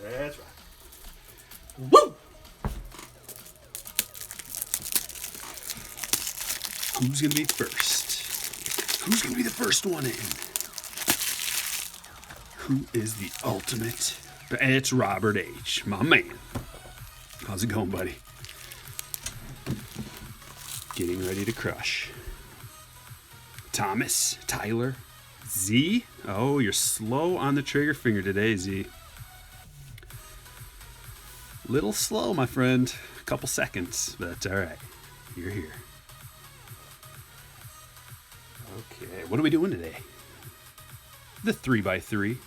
That's right. Woo! Who's going to be first? Who's going to be the first one in? Who is the ultimate? It's Robert H., my man. How's it going, buddy? Getting ready to crush. Thomas, Tyler, Z. Oh, you're slow on the trigger finger today, Z. Little slow, my friend. A couple seconds, but that's all right. You're here. Okay, what are we doing today? The 3x3.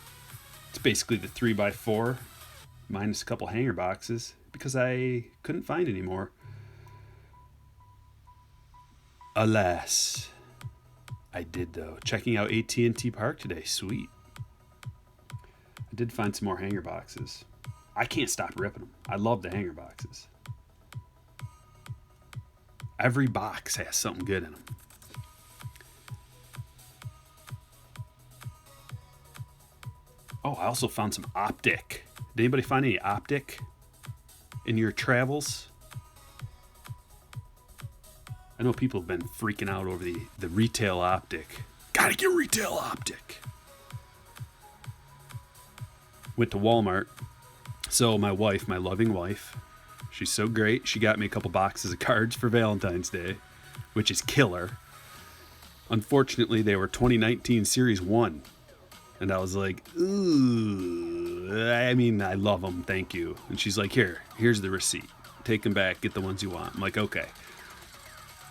It's basically the 3x4 minus a couple hanger boxes because I couldn't find any more. Alas, I did though. Checking out AT&T Park today. Sweet. I did find some more hanger boxes. I can't stop ripping them. I love the hanger boxes. Every box has something good in them. Oh, I also found some Optic. Did anybody find any Optic in your travels? I know people have been freaking out over the retail Optic. Gotta get retail Optic. Went to Walmart. So my wife, my loving wife, she's so great. She got me a couple boxes of cards for Valentine's Day, which is killer. Unfortunately, they were 2019 Series 1. And I was like, ooh, I mean, I love them. Thank you. And she's like, here's the receipt. Take them back. Get the ones you want. I'm like, okay.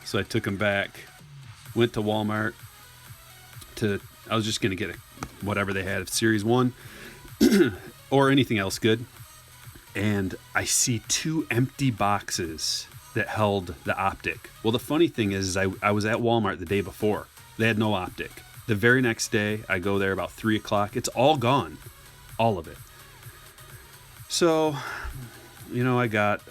So I took them back, went to Walmart I was just going to get whatever they had of Series 1 or anything else good. And I see 2 empty boxes that held the Optic. Well, the funny thing is I was at Walmart the day before. They had no Optic. The very next day, I go there about 3 o'clock. It's all gone. All of it. So, I got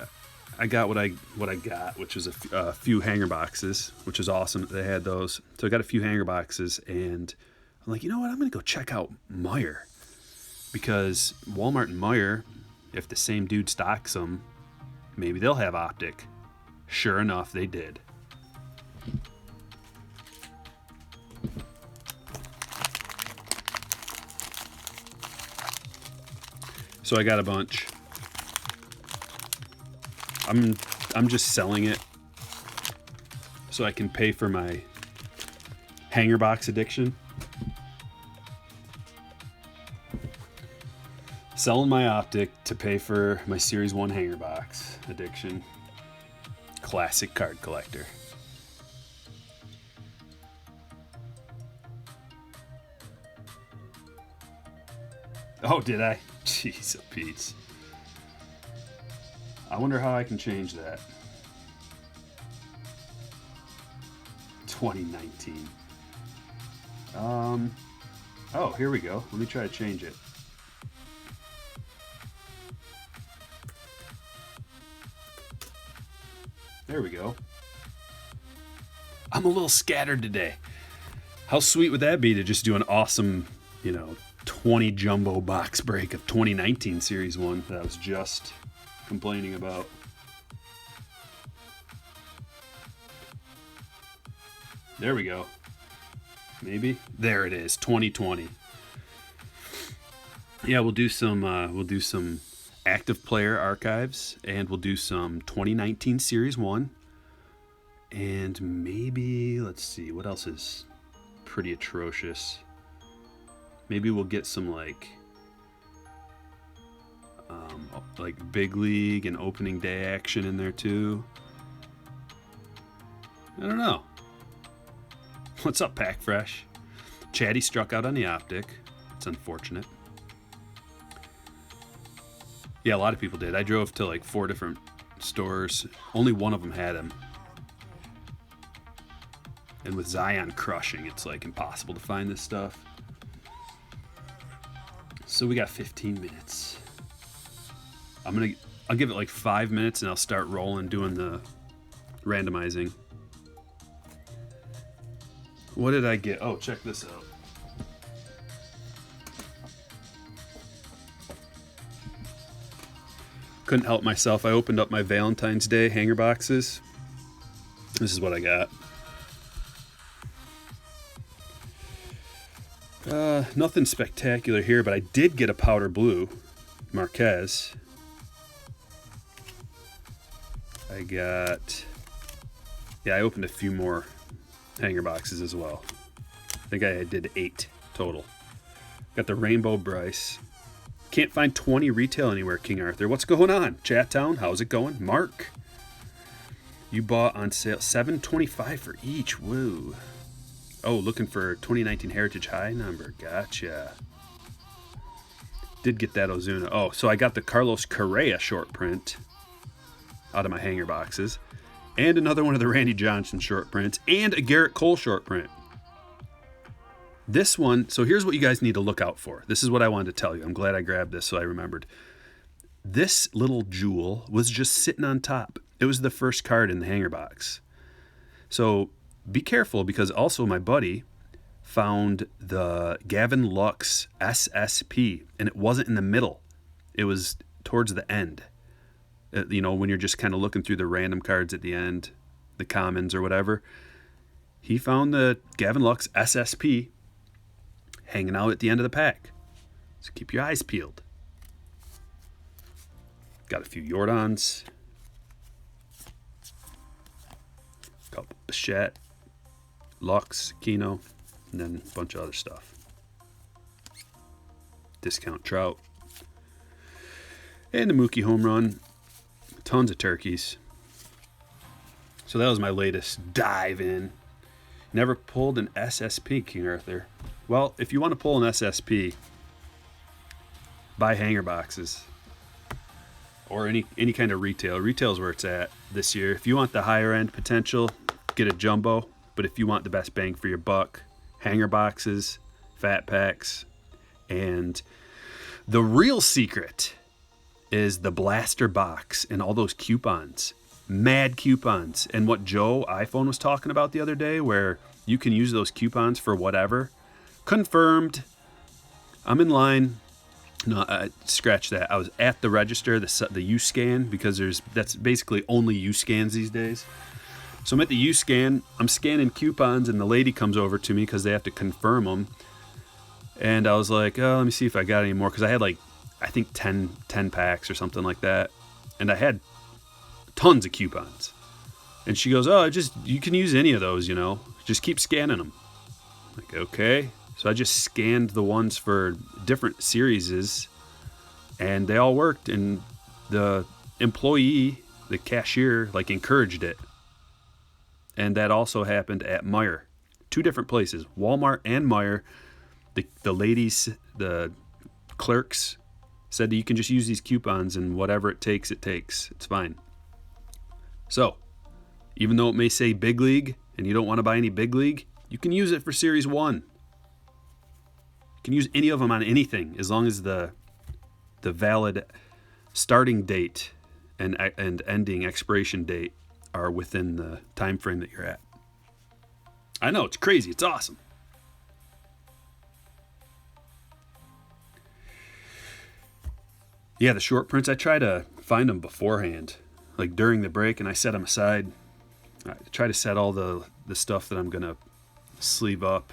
what I got, which was a few hanger boxes, which is awesome that they had those. So I got a few hanger boxes, and I'm like, you know what? I'm going to go check out Meijer. Because Walmart and Meijer, if the same dude stocks them, maybe they'll have Optic. Sure enough, they did. So I got a bunch. I'm just selling it so I can pay for my hanger box addiction. Selling my Optic to pay for my Series 1 hanger box addiction. Classic card collector. Oh, did I? Jeez, a piece. I wonder how I can change that. 2019. Oh, here we go. Let me try to change it. There we go. I'm a little scattered today. How sweet would that be to just do an awesome, 20 jumbo box break of 2019 Series 1 that I was just complaining about. There we go. Maybe. There it is. 2020. Yeah, we'll do some active player archives, and we'll do some 2019 Series 1. And maybe, let's see, what else is pretty atrocious? Maybe we'll get some like big league and opening day action in there too. I don't know. What's up, Pack Fresh? Chatty struck out on the Optic. It's unfortunate. Yeah, a lot of people did. I drove to like 4 different stores. Only one of them had him. And with Zion crushing, it's like impossible to find this stuff. So we got 15 minutes. I'll give it like 5 minutes and I'll start rolling, doing the randomizing. What did I get? Oh, check this out. couldn't help myself. I opened up my Valentine's Day hanger boxes. This is what I got. Nothing spectacular here, but I did get a powder blue Marquez. I opened a few more hanger boxes as well. I think I did 8 total. Got the Rainbow Bryce. Can't find 20 retail anywhere, King Arthur. What's going on? Chat Town, how's it going? Mark, you bought on sale $7.25 for each. Woo. Oh, looking for 2019 Heritage High number. Gotcha. Did get that Ozuna. Oh, so I got the Carlos Correa short print out of my hanger boxes. And another one of the Randy Johnson short prints. And a Garrett Cole short print. This one, so here's what you guys need to look out for. This is what I wanted to tell you. I'm glad I grabbed this so I remembered. This little jewel was just sitting on top. It was the first card in the hanger box. So be careful, because also my buddy found the Gavin Lux SSP, and it wasn't in the middle. It was towards the end. When you're just kind of looking through the random cards at the end, the commons or whatever. He found the Gavin Lux SSP hanging out at the end of the pack. So keep your eyes peeled. Got a few Jordans. A couple Bichette, Lux, Kino, and then a bunch of other stuff. Discount Trout. And the Mckay Homerun. Tons of turkeys. So that was my latest dive in. Never pulled an SSP, King Arthur. Well, if you want to pull an SSP, buy hanger boxes. Or any kind of retail. Retail's where it's at this year. If you want the higher end potential, get a jumbo. But if you want the best bang for your buck, hanger boxes, fat packs, and the real secret is the blaster box and all those coupons. Mad coupons. And what Joe iPhone was talking about the other day, where you can use those coupons for whatever. Confirmed. I'm in line. No, scratch that. I was at the register, the U-Scan, because that's basically only U-Scans these days. So I'm at the U-Scan. I'm scanning coupons, and the lady comes over to me because they have to confirm them. And I was like, oh, let me see if I got any more, because I had I think 10 packs or something like that. And I had tons of coupons. And she goes, oh, you can use any of those, Just keep scanning them. I'm like, okay. So I just scanned the ones for different series, and they all worked. And the employee, the cashier, encouraged it. And that also happened at Meijer. 2 different places, Walmart and Meijer. The ladies, the clerks, said that you can just use these coupons, and whatever it takes, it takes. It's fine. So, even though it may say Big League, and you don't want to buy any Big League, you can use it for Series 1. You can use any of them on anything, as long as the valid starting date and ending expiration date are within the time frame that you're at. I know, it's crazy. It's awesome. Yeah, the short prints, I try to find them beforehand, during the break, and I set them aside. I try to set all the stuff that I'm going to sleeve up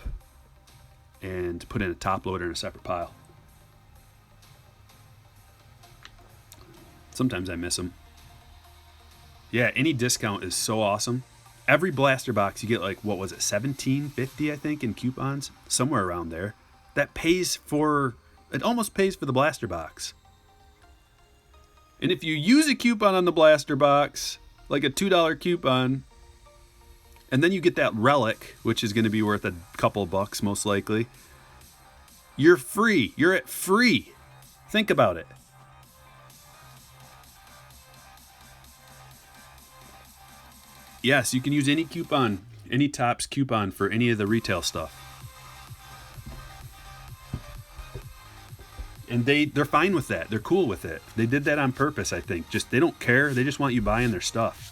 and put in a top loader in a separate pile. Sometimes I miss them. Yeah, any discount is so awesome. Every blaster box you get what was it, $17.50 I think in coupons, somewhere around there. That almost pays for the blaster box. And if you use a coupon on the blaster box, like a $2 coupon, and then you get that relic, which is going to be worth a couple bucks most likely, you're free. You're at free. Think about it. Yes, you can use any coupon, any Topps coupon for any of the retail stuff. And they're fine with that. They're cool with it. They did that on purpose, I think. They don't care. They just want you buying their stuff.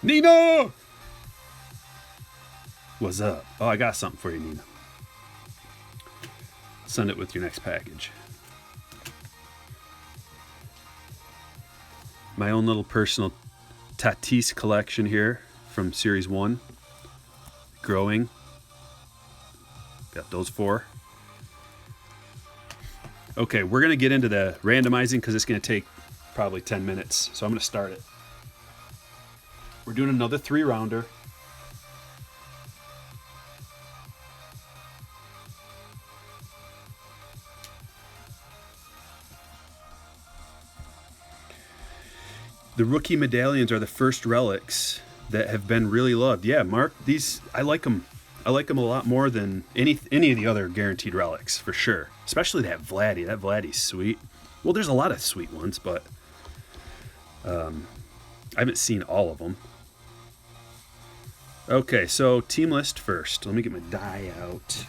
Nina! What's up? Oh, I got something for you, Nina. Send it with your next package. My own little personal Tatis collection here from Series 1. Growing. Got those 4. Okay, we're going to get into the randomizing because it's going to take probably 10 minutes. So I'm going to start it. We're doing another 3-rounder. The rookie medallions are the first relics that have been really loved. Yeah, Mark, these, I like them. I like them a lot more than any of the other guaranteed relics, for sure. Especially that Vladdy. That Vladdy's sweet. Well, there's a lot of sweet ones, but I haven't seen all of them. Okay, so team list first. Let me get my die out.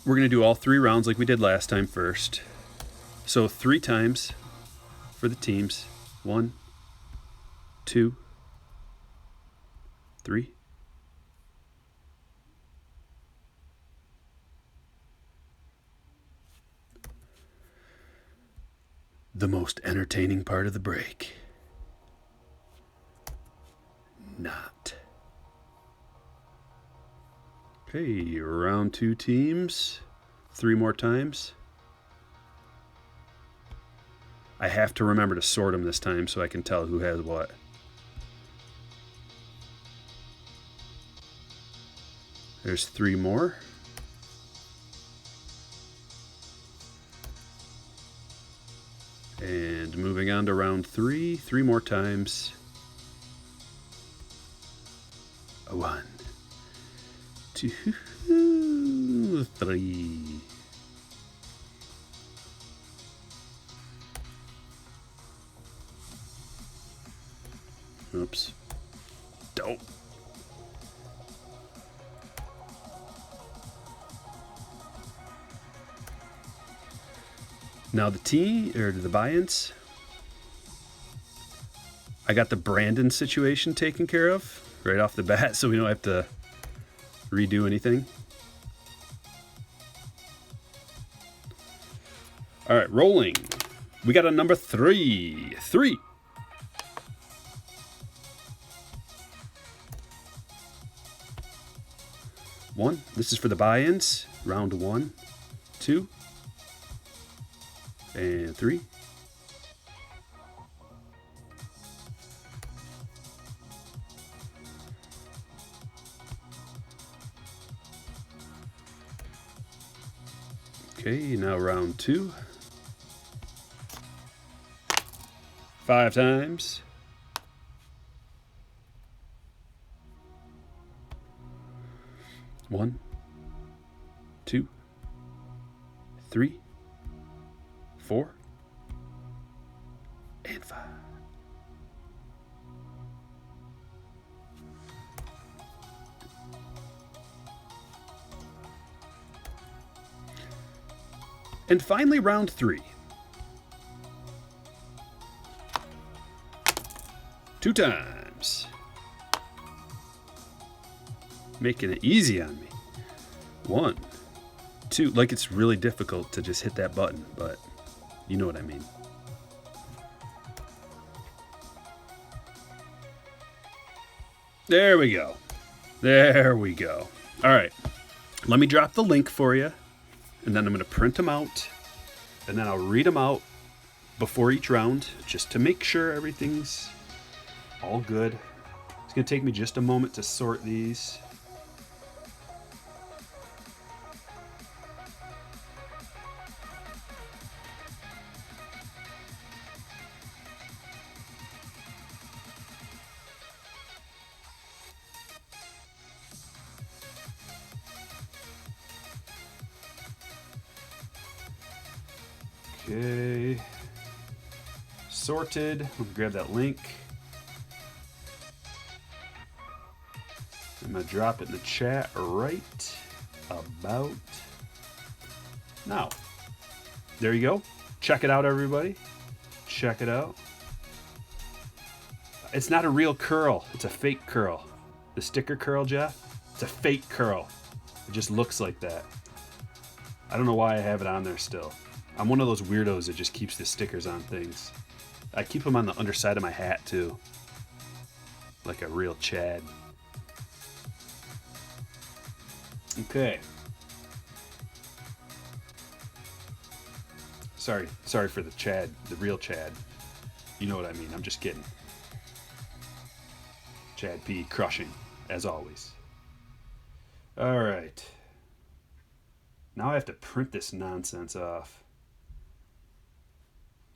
We're going to do all 3 rounds like we did last time first. So 3 times for the teams. 1, 2, 3. The most entertaining part of the break. Not. Okay, round 2 teams. 3 more times. I have to remember to sort them this time so I can tell who has what. There's 3 more. And moving on to round 3, 3 more times. 1, 2, 3. Oops. Don't. Now the buy-ins. I got the Brandon situation taken care of right off the bat, so we don't have to redo anything. All right, rolling. We got a number 3. 3. One. This is for the buy-ins. Round 1, 2, and 3. Okay, now round 2. 5 times. 1, 2, 3, 4, and 5. And finally, round 3. 2 times. Making it easy on me. 1, 2. Like it's really difficult to just hit that button, but you know what I mean. There we go. There we go. All right. Let me drop the link for you, and then I'm going to print them out, and then I'll read them out before each round just to make sure everything's all good. It's going to take me just a moment to sort these. Okay, sorted. We'll grab that link. I'm gonna drop it in the chat right about now. There you go. Check it out, everybody. Check it out. It's not a real curl. It's a fake curl. The sticker curl, Jeff, it's a fake curl. It just looks like that. I don't know why I have it on there still. I'm one of those weirdos that just keeps the stickers on things. I keep them on the underside of my hat too. Like a real Chad. Okay. Sorry for the Chad, the real Chad. You know what I mean, I'm just kidding. Chad P crushing, as always. Alright. Now I have to print this nonsense off.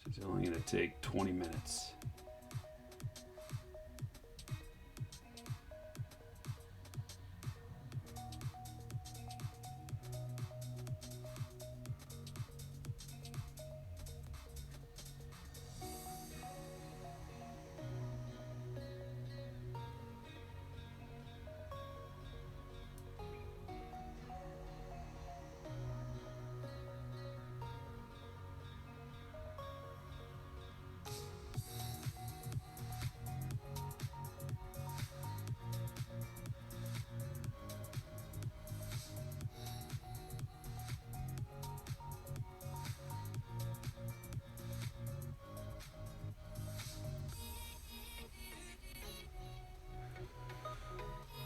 It's only going to take 20 minutes.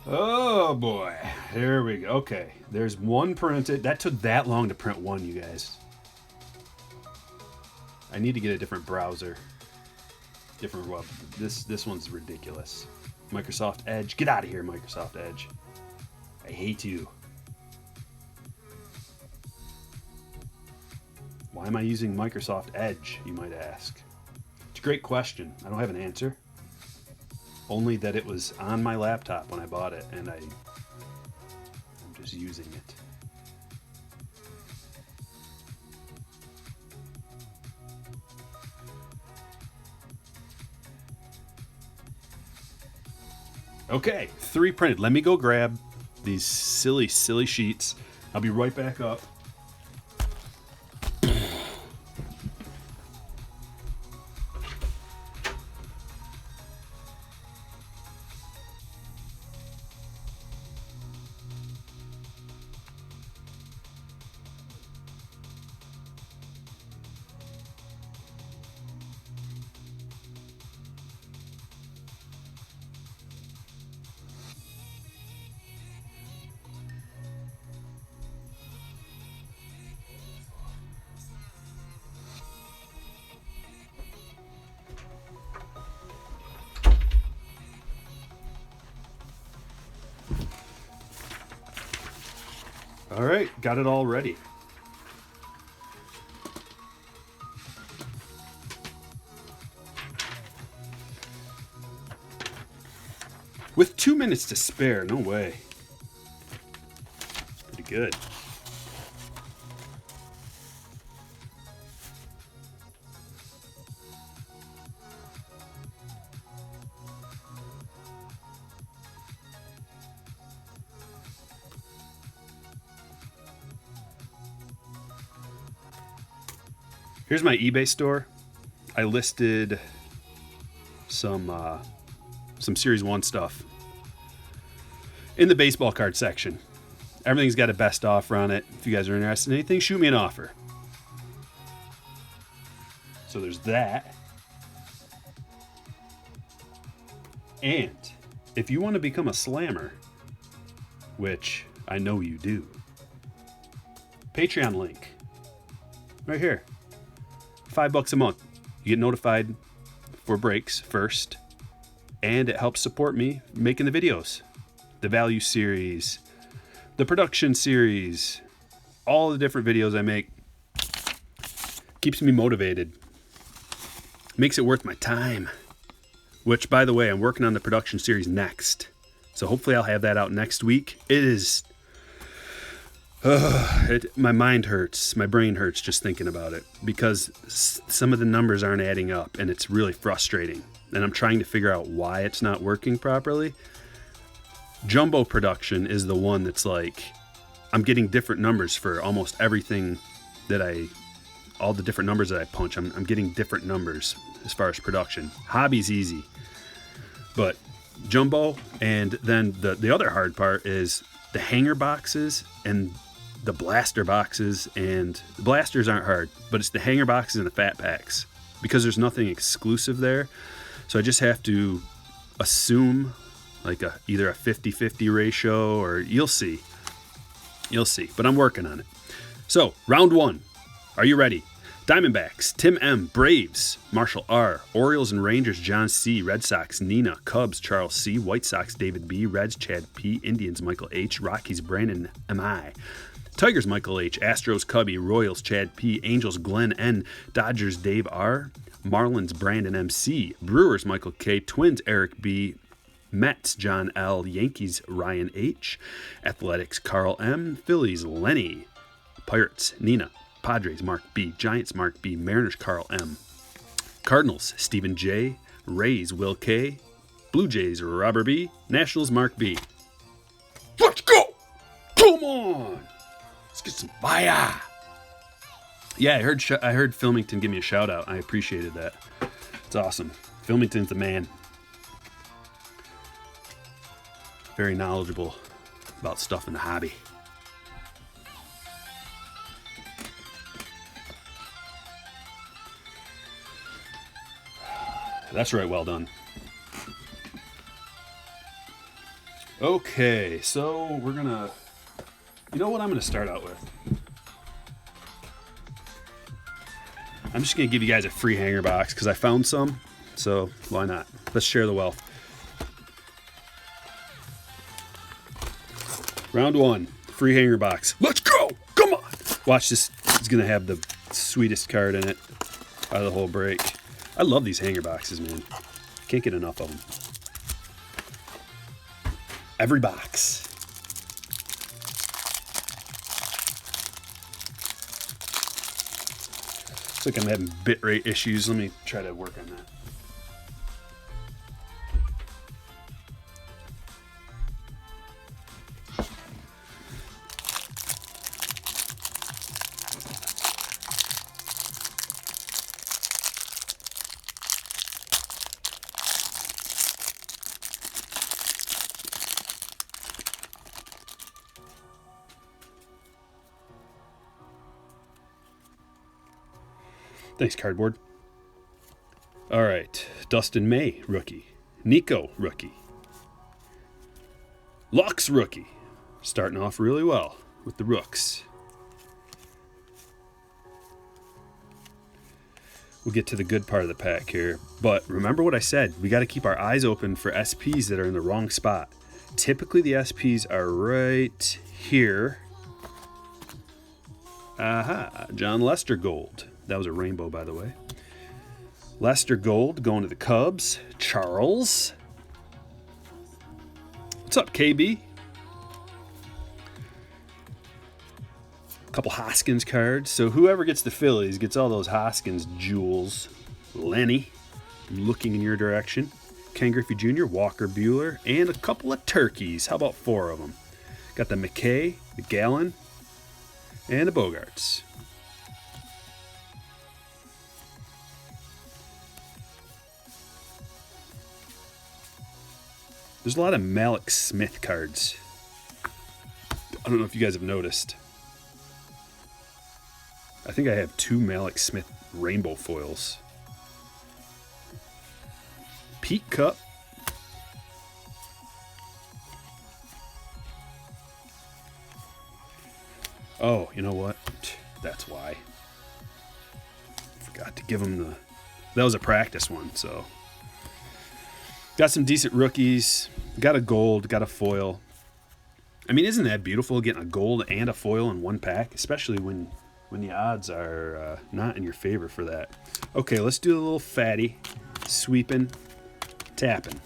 Oh boy, there we go. Okay, there's one printed. That took that long to print one, you guys. I need to get a different browser. Different web. This one's ridiculous. Microsoft Edge. Get out of here, Microsoft Edge. I hate you. Why am I using Microsoft Edge, you might ask? It's a great question. I don't have an answer. Only that it was on my laptop when I bought it, and I'm just using it. Okay, 3 printed. Let me go grab these silly sheets. I'll be right back up. All right, got it all ready. With 2 minutes to spare, no way. Pretty good. Here's my eBay store. I listed some Series 1 stuff in the baseball card section. Everything's got a best offer on it. If you guys are interested in anything, shoot me an offer. So there's that. And if you want to become a slammer, which I know you do, Patreon link right here. $5 a month. You get notified for breaks first, and it helps support me making the videos, the value series, the production series, all the different videos I make. Keeps me motivated, makes it worth my time. Which, by the way, I'm working on the production series next, so hopefully I'll have that out next week. It is my mind hurts, my brain hurts just thinking about it, because some of the numbers aren't adding up, and it's really frustrating. And I'm trying to figure out why it's not working properly. Jumbo production is the one that's like, I'm getting different numbers for almost everything all the different numbers that I punch. I'm getting different numbers as far as production. Hobby's easy, but Jumbo, and then the other hard part is the hanger boxes and the blaster boxes, and the blasters aren't hard, but it's the hanger boxes and the fat packs, because there's nothing exclusive there. So I just have to assume like either a 50-50 ratio, or you'll see, but I'm working on it. So round 1, are you ready? Diamondbacks, Tim M. Braves, Marshall R. Orioles and Rangers, John C. Red Sox, Nina. Cubs, Charles C. White Sox, David B. Reds, Chad P. Indians, Michael H. Rockies, Brandon M.I. Tigers, Michael H. Astros, Cubby. Royals, Chad P. Angels, Glenn N. Dodgers, Dave R. Marlins, Brandon M.C. Brewers, Michael K. Twins, Eric B. Mets, John L. Yankees, Ryan H. Athletics, Carl M. Phillies, Lenny. Pirates, Nina. Padres, Mark B. Giants, Mark B. Mariners, Carl M. Cardinals, Stephen J. Rays, Will K. Blue Jays, Robert B. Nationals, Mark B. Let's go! Come on! Let's get some fire! Yeah, I heard Filmington give me a shout out. I appreciated that. It's awesome. Filmington's the man. Very knowledgeable about stuff in the hobby. That's right, well done. Okay, so we're gonna... You know what I'm gonna start out with? I'm just gonna give you guys a free hanger box, because I found some, so why not? Let's share the wealth. Round 1, free hanger box. Let's go! Come on! Watch this. It's gonna have the sweetest card in it out of the whole break. I love these hanger boxes, man. Can't get enough of them. Every box. Looks like I'm having bitrate issues. Let me try to work on that. Thanks, cardboard. All right. Dustin May, rookie. Nico, rookie. Lux, rookie. Starting off really well with the rooks. We'll get to the good part of the pack here. But remember what I said. We got to keep our eyes open for SPs that are in the wrong spot. Typically, the SPs are right here. Aha. John Lester Gold. That was a rainbow, by the way. Lester Gold going to the Cubs. Charles. What's up, KB? A couple Hoskins cards. So whoever gets the Phillies gets all those Hoskins jewels. Lenny, looking in your direction. Ken Griffey Jr., Walker Buehler, and a couple of turkeys. How about 4 of them? Got the Mckay, the Gallen, and the Bogarts. There's a lot of Malik Smith cards. I don't know if you guys have noticed. I think I have 2 Malik Smith rainbow foils. Pete Cup. Oh, you know what? That's why. Forgot to give him the... That was a practice one, so... Got some decent rookies. Got a gold. Got a foil. I mean, isn't that beautiful, getting a gold and a foil in one pack? Especially when the odds are not in your favor for that. Okay, let's do a little fatty. Sweeping. Tapping.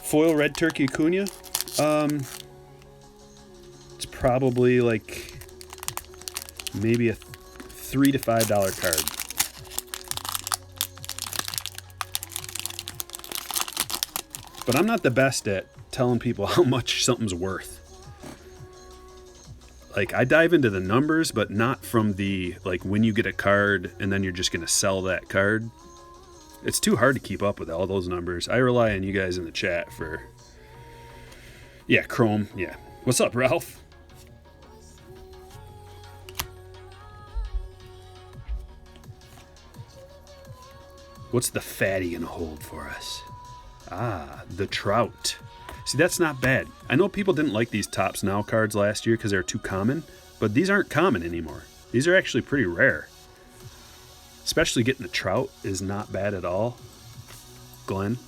Foil red turkey Acuna. It's probably like maybe a $3 to $5 card. But I'm not the best at telling people how much something's worth. Like, I dive into the numbers, but not from the, like, when you get a card and then you're just going to sell that card. It's too hard to keep up with all those numbers. I rely on you guys in the chat for Yeah, Chrome. Yeah. What's up, Ralph? What's the fatty gonna hold for us? Ah, the Trout. See, that's not bad. I know people didn't like these Tops Now cards last year because they're too common, but these aren't common anymore. These are actually pretty rare. Especially getting the Trout is not bad at all. Glenn.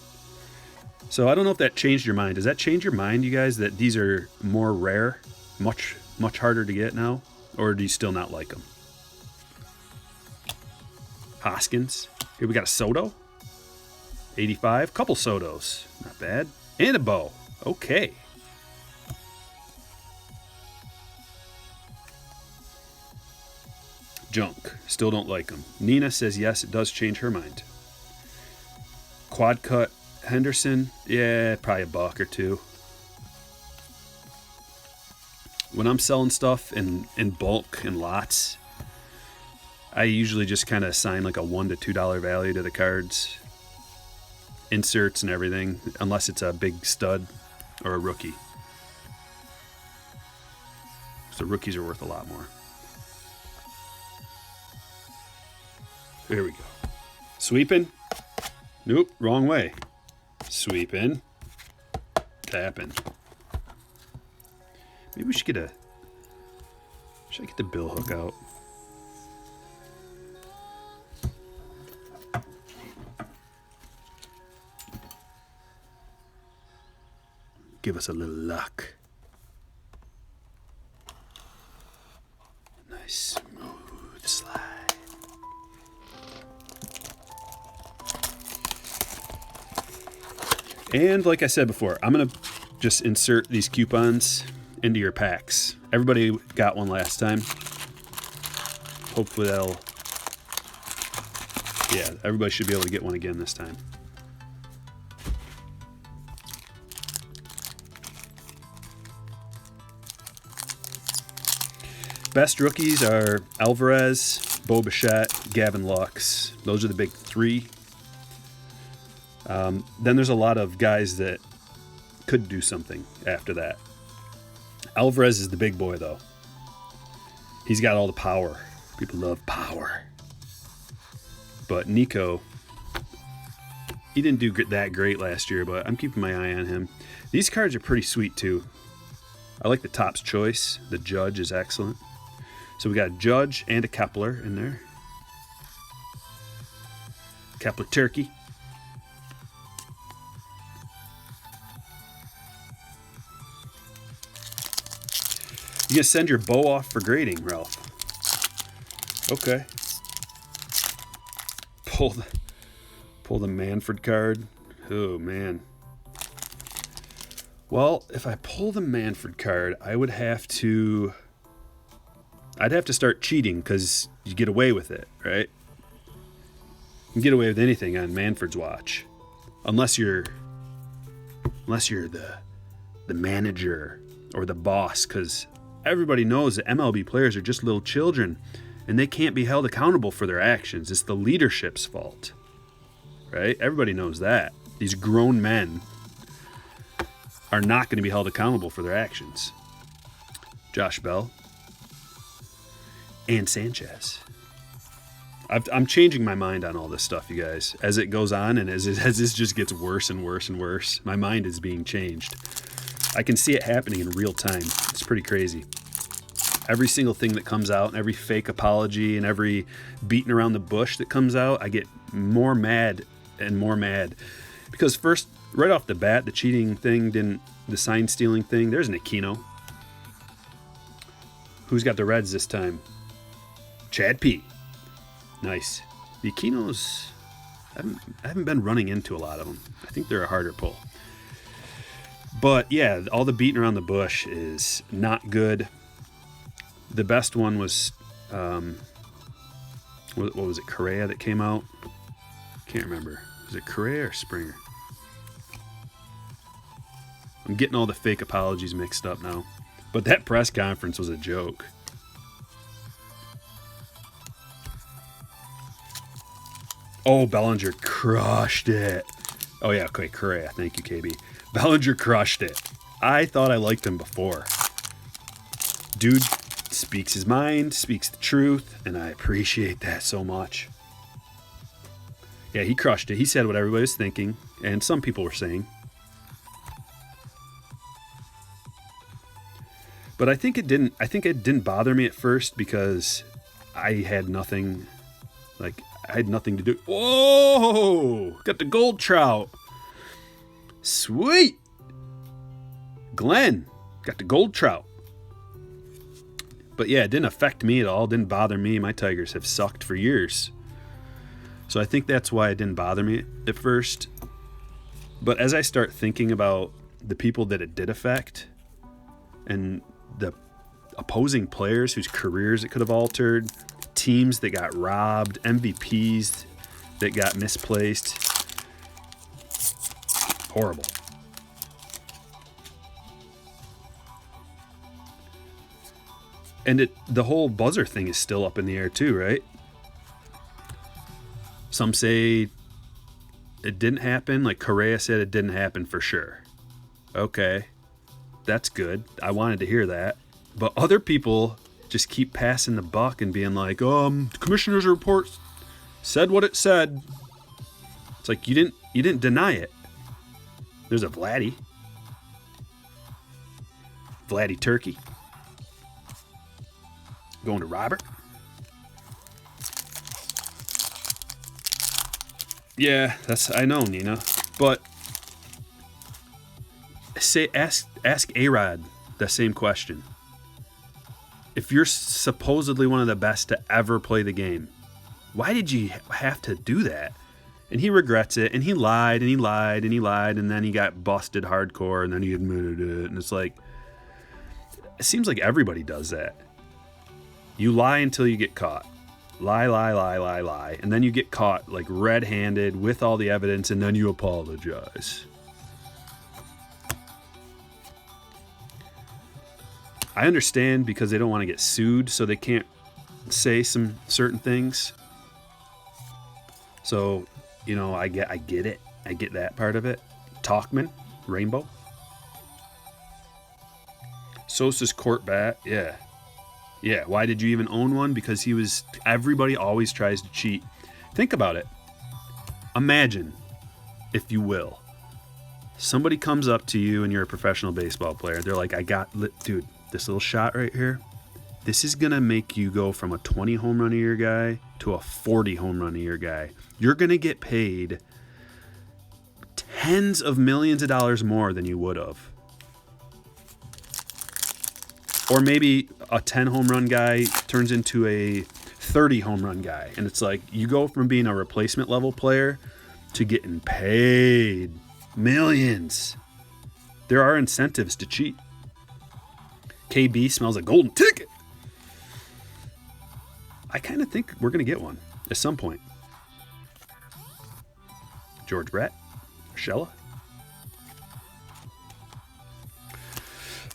So I don't know if that changed your mind. Does that change your mind, you guys, that these are more rare, much harder to get now? Or do you still not like them? Hoskins. Here we got a Soto. 85. Couple Sotos. Not bad. And a Bo. Okay. Junk. Still don't like them. Nina says yes, it does change her mind. Quad cut Henderson. Yeah, probably $1 or $2. When I'm selling stuff in bulk and lots, I usually just kind of assign like a $1 to $2 value to the cards. Inserts and everything, unless it's a big stud or a rookie. So rookies are worth a lot more. Here we go. Sweeping. Nope, wrong way. Sweeping. Tapping. Maybe we should get should I get the bill hook out? Give us a little luck. Nice smooth slide. And like I said before, I'm going to just insert these coupons into your packs. Everybody got one last time. Hopefully everybody should be able to get one again this time. Best rookies are Alvarez, Bo Bichette, Gavin Lux. Those are the big three. Then there's a lot of guys that could do something after that. Alvarez is the big boy, though. He's got all the power. People love power. But Nico, he didn't do that great last year, but I'm keeping my eye on him. These cards are pretty sweet, too. I like the Topps Choice. The Judge is excellent. So we got a Judge and a Kepler in there. Kepler Turkey. You gonna send your bow off for grading, Ralph? Okay. Pull the Manfred card. Oh man. Well, if I pull the Manfred card, I'd have to start cheating because you get away with it, right? You can get away with anything on Manfred's watch, unless you're the manager or the boss, because everybody knows that MLB players are just little children and they can't be held accountable for their actions. It's the leadership's fault, right? Everybody knows that. These grown men are not going to be held accountable for their actions. Josh Bell and Sanchez. I'm changing my mind on all this stuff, you guys. As it goes on and as this just gets worse and worse and worse, my mind is being changed. I can see it happening in real time. It's pretty crazy. Every single thing that comes out, and every fake apology, and every beating around the bush that comes out, I get more mad and more mad. Because first, right off the bat, the cheating thing the sign stealing thing, there's an Aquino. Who's got the Reds this time? Chad P. Nice. The Aquinos, I haven't been running into a lot of them. I think they're a harder pull. But yeah, all the beating around the bush is not good. The best one was, what was it, Correa that came out? Can't remember. Was it Correa or Springer? I'm getting all the fake apologies mixed up now. But that press conference was a joke. Oh, Bellinger crushed it. Oh, yeah, okay, Correa. Thank you, KB. Bellinger crushed it. I thought I liked him before. Dude speaks his mind, speaks the truth, and I appreciate that so much. Yeah, he crushed it. He said what everybody was thinking, and some people were saying. But I think it didn't bother me at first because I had nothing to do. Whoa! Got the gold trout. Sweet! Glenn got the gold trout. But yeah, it didn't affect me at all. It didn't bother me. My Tigers have sucked for years. So I think that's why it didn't bother me at first. But as I start thinking about the people that it did affect and the opposing players whose careers it could have altered, teams that got robbed, MVPs that got misplaced, horrible. And the whole buzzer thing is still up in the air too, right? Some say it didn't happen. Like Correa said it didn't happen for sure. Okay, that's good. I wanted to hear that. But other people just keep passing the buck and being like, the commissioner's report said what it said. It's like you didn't deny it. There's a Vladdy Turkey. Going to Robert. Yeah, I know, Nina. But ask A-Rod the same question. If you're supposedly one of the best to ever play the game, why did you have to do that? And he regrets it, and he lied, and he lied, and he lied, and then he got busted hardcore, and then he admitted it. And it's like, it seems like everybody does that. You lie until you get caught. Lie, and then you get caught like red-handed with all the evidence, and then you apologize. I understand because they don't want to get sued, so they can't say some certain things. So, I get it. I get that part of it. Talkman, Rainbow. Sosa's court bat, yeah. Yeah, why did you even own one? Because everybody always tries to cheat. Think about it. Imagine, if you will, somebody comes up to you and you're a professional baseball player. They're like, dude, this little shot right here, this is going to make you go from a 20 home run a year guy to a 40 home run a year guy. You're going to get paid tens of millions of dollars more than you would have. Or maybe a 10 home run guy turns into a 30 home run guy. And it's like you go from being a replacement level player to getting paid millions. There are incentives to cheat. KB smells a golden ticket. I kind of think we're going to get one at some point. George Brett, Shella.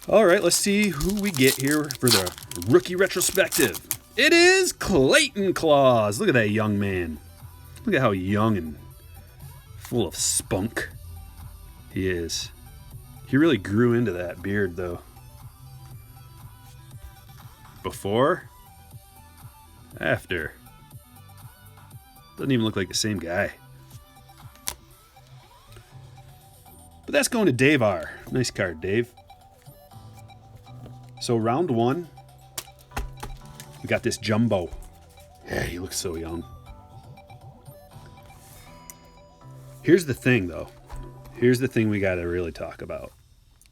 All right, let's see who we get here for the rookie retrospective. It is Clayton Claus. Look at that young man. Look at how young and full of spunk he is. He really grew into that beard, though. Before? After? Doesn't even look like the same guy. But that's going to Dave R. Nice card, Dave. So round one, we got this Jumbo. Yeah, he looks so young. Here's the thing, though. Here's the thing we got to really talk about.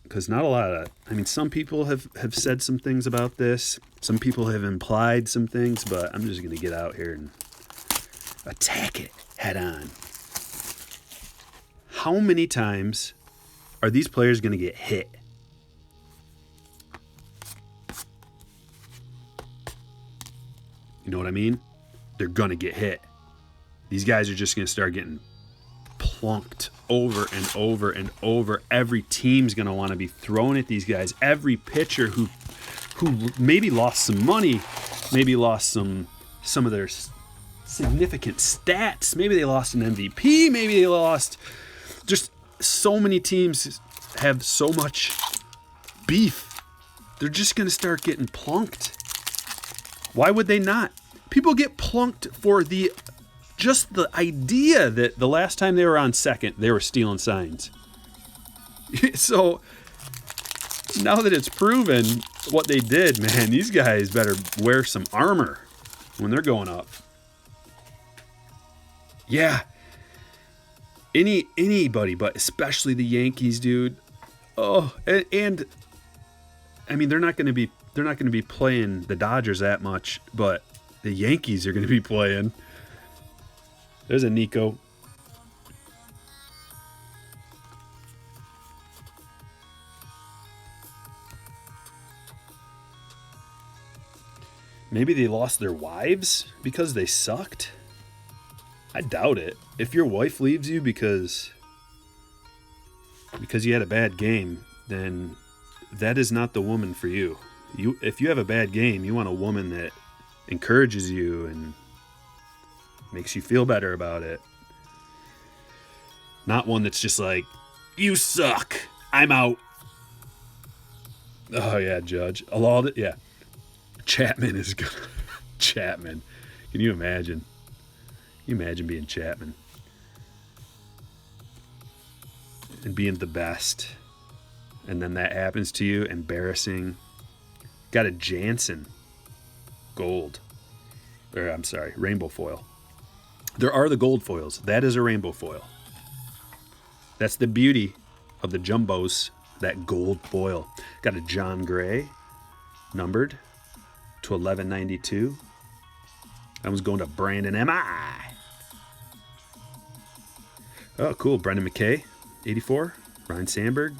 Because not a lot of, some people have said some things about this. Some people have implied some things, but I'm just going to get out here and attack it head on. How many times are these players going to get hit? You know what I mean? They're going to get hit. These guys are just going to start getting plunked over and over and over. Every team's going to want to be thrown at these guys. Every pitcher who maybe lost some money, maybe lost some of their significant stats. Maybe they lost an MVP. Maybe they lost. Just so many teams have so much beef. They're just going to start getting plunked. Why would they not? People get plunked for just the idea that the last time they were on second, they were stealing signs. So now that it's proven what they did, man, these guys better wear some armor when they're going up. Yeah. Anybody, but especially the Yankees, dude. Oh, and I mean, they're not going to be playing the Dodgers that much, but the Yankees are going to be playing. There's a Nico. Maybe they lost their wives because they sucked? I doubt it. If your wife leaves you because you had a bad game, then that is not the woman for you. If you have a bad game, you want a woman that encourages you and makes you feel better about it. Not one that's just like, you suck, I'm out. Oh yeah, Judge. Yeah. Chapman is good. Chapman. Can you imagine? Can you imagine being Chapman? And being the best. And then that happens to you. Embarrassing. Got a Jansen. Gold. Or, I'm sorry, rainbow foil. There are the gold foils. That is a rainbow foil. That's the beauty of the jumbos. That gold foil. Got a John Gray. Numbered to 1192. That one's going to Brandon M.I. Oh, cool. Brendan Mckay, 84. Ryan Sandberg.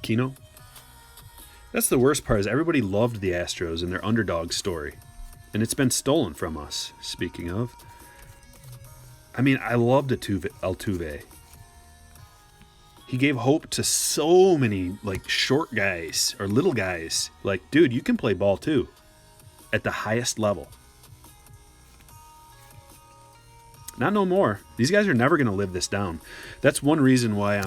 Kino. That's the worst part is everybody loved the Astros and their underdog story. And it's been stolen from us, speaking of. I mean, I loved Altuve. He gave hope to so many, like, short guys or little guys. Like, dude, you can play ball too at the highest level. Not no more. These guys are never going to live this down. That's one reason why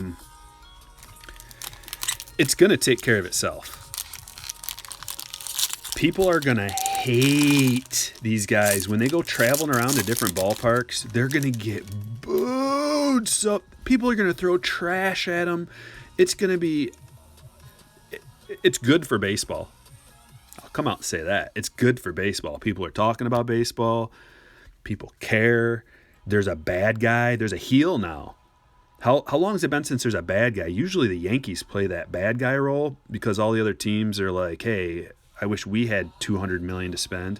it's going to take care of itself. People are going to hate these guys. When they go traveling around to different ballparks, they're going to get booed. So people are going to throw trash at them. It's going to be... It's good for baseball. I'll come out and say that. It's good for baseball. People are talking about baseball. People care. There's a bad guy. There's a heel now. How long has it been since there's a bad guy? Usually the Yankees play that bad guy role because all the other teams are like, hey, I wish we had $200 million to spend.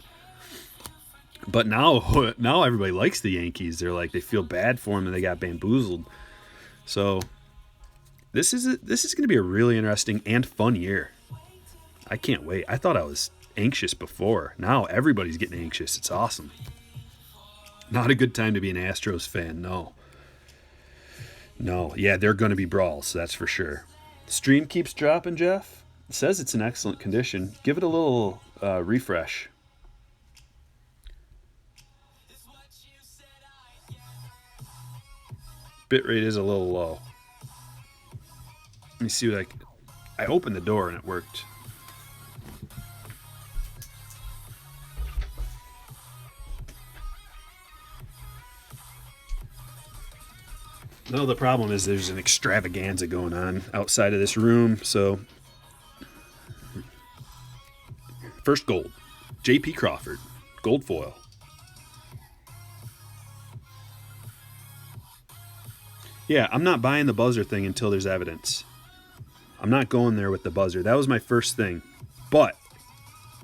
But now everybody likes the Yankees. They're like, they feel bad for them and they got bamboozled. So this is going to be a really interesting and fun year. I can't wait. I thought I was anxious before. Now everybody's getting anxious. It's awesome. Not a good time to be an Astros fan, no. No, yeah, they're going to be brawls, that's for sure. Stream keeps dropping, Jeff. It says it's in excellent condition. Give it a little refresh. Bitrate is a little low. Let me see what I opened the door and it worked. No, the problem is there's an extravaganza going on outside of this room. So, first gold, J.P. Crawford, gold foil. Yeah, I'm not buying the buzzer thing until there's evidence. I'm not going there with the buzzer. That was my first thing. But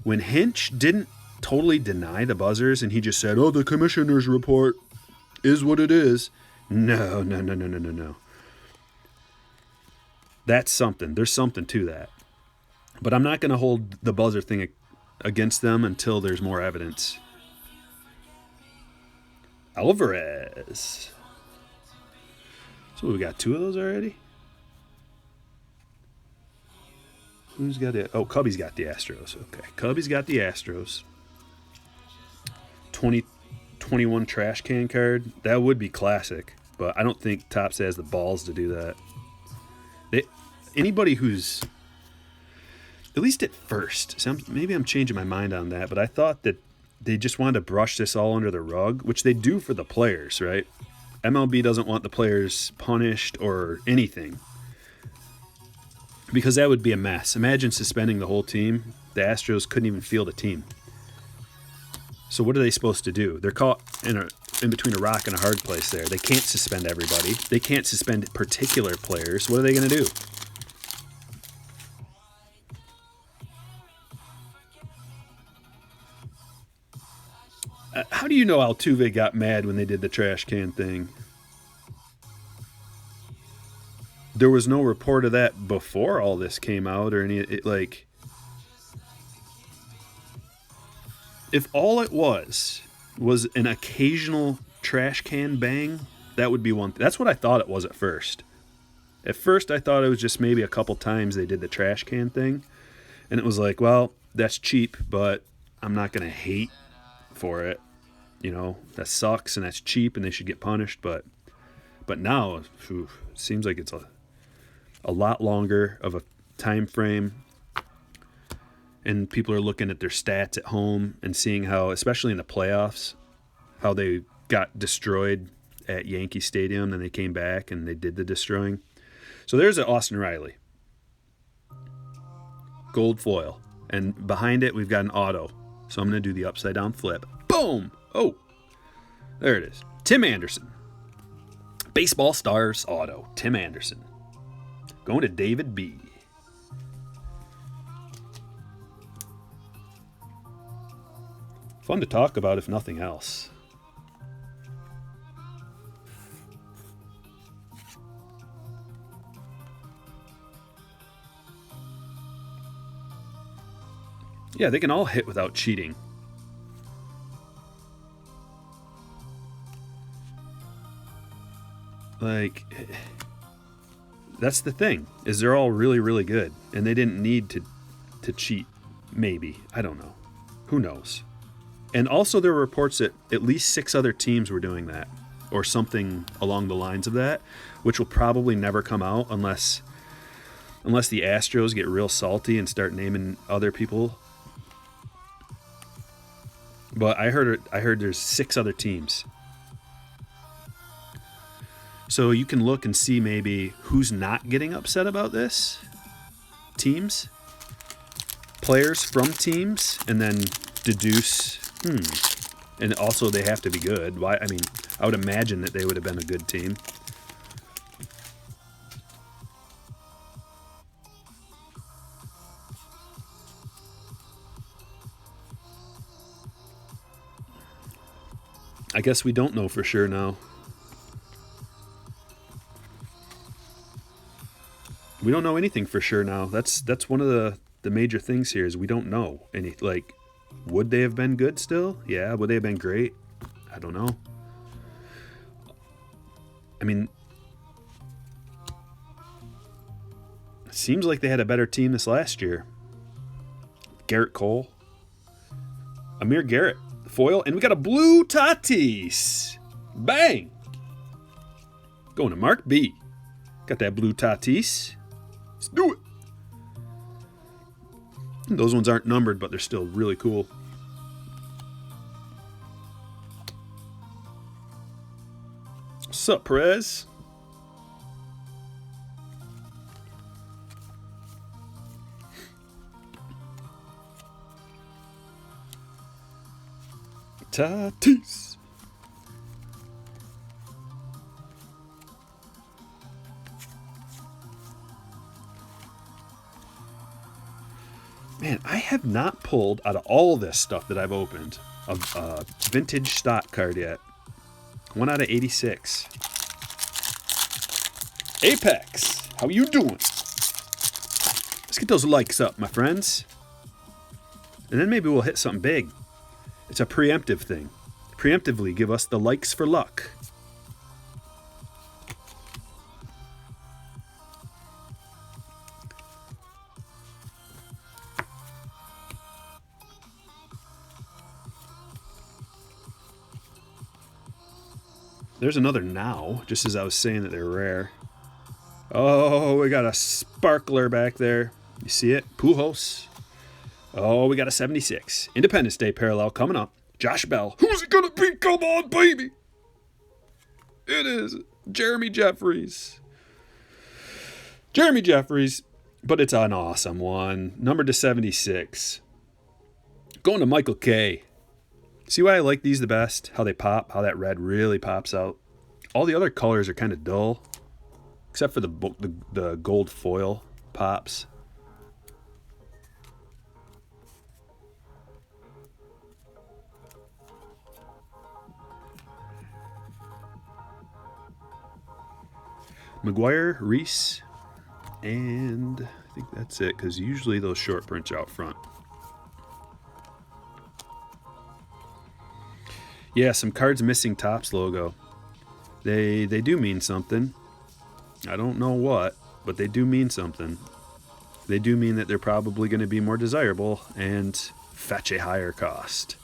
when Hinch didn't totally deny the buzzers and he just said, oh, the commissioner's report is what it is. No. That's something. There's something to that. But I'm not going to hold the buzzer thing against them until there's more evidence. Alvarez. So we got two of those already? Who's got it? Oh, Cubby's got the Astros. Okay, Cubby's got the Astros. 2021 trash can card. That would be classic. But I don't think Topps has the balls to do that. Anybody who's, at least at first, so maybe I'm changing my mind on that, but I thought that they just wanted to brush this all under the rug, which they do for the players, right? MLB doesn't want the players punished or anything, because that would be a mess. Imagine suspending the whole team. The Astros couldn't even field a team. So what are they supposed to do? They're caught in between a rock and a hard place there. They can't suspend everybody. They can't suspend particular players. What are they going to do? How do you know Altuve got mad when they did the trash can thing? There was no report of that before all this came out, or if all it was an occasional trash can bang, that would be one thing. That's what I thought it was at first. At first, I thought it was just maybe a couple times they did the trash can thing, and it was like, well, that's cheap, but I'm not going to hate for it. That sucks, and that's cheap, and they should get punished. But now, it seems like it's a lot longer of a time frame, and people are looking at their stats at home and seeing how, especially in the playoffs, how they got destroyed at Yankee Stadium, then they came back and they did the destroying. So there's an Austin Riley. Gold foil. And behind it, we've got an auto. So I'm going to do the upside down flip. Boom! Oh, there it is. Tim Anderson. Baseball Stars auto. Tim Anderson. Going to David B. Fun to talk about, if nothing else. Yeah, they can all hit without cheating. That's the thing, is they're all really, really good, and they didn't need to cheat. Maybe, I don't know. Who knows? And also, there were reports that at least 6 other teams were doing that, or something along the lines of that, which will probably never come out unless the Astros get real salty and start naming other people. But I heard there's 6 other teams. So you can look and see maybe who's not getting upset about this. Teams. Players from teams. And then deduce, And also they have to be good. Why? I mean, I would imagine that they would have been a good team. I guess we don't know for sure now. We don't know anything for sure now. That's one of the major things here is we don't know any. Would they have been good still? Yeah. Would they have been great? I don't know. I mean, it seems like they had a better team this last year. Garrett Cole, Amir Garrett, foil, and we got a blue Tatis. Bang! Going to Mark B. Got that blue Tatis. Let's do it. Those ones aren't numbered, but they're still really cool. What's up, Perez? Tatis. Man, I have not pulled out of all this stuff that I've opened a vintage stock card yet. 1 out of 86. Apex, how you doing? Let's get those likes up, my friends. And then maybe we'll hit something big. It's a preemptive thing. Preemptively give us the likes for luck. There's another now, just as I was saying that they're rare. Oh, we got a sparkler back there. You see it? Pujols. Oh, we got a 76. Independence Day parallel coming up. Josh Bell. Who's it going to be? Come on, baby. It is Jeremy Jeffries. Jeremy Jeffries, but it's an awesome one. Numbered to 76. Going to Michael K. See why I like these the best? How they pop, how that red really pops out. All the other colors are kind of dull, except for the gold foil pops. McGuire, Reese, and I think that's it, because usually those short prints are out front. Yeah, some cards missing Topps logo. They do mean something. I don't know what, but they do mean something. They do mean that they're probably going to be more desirable and fetch a higher cost.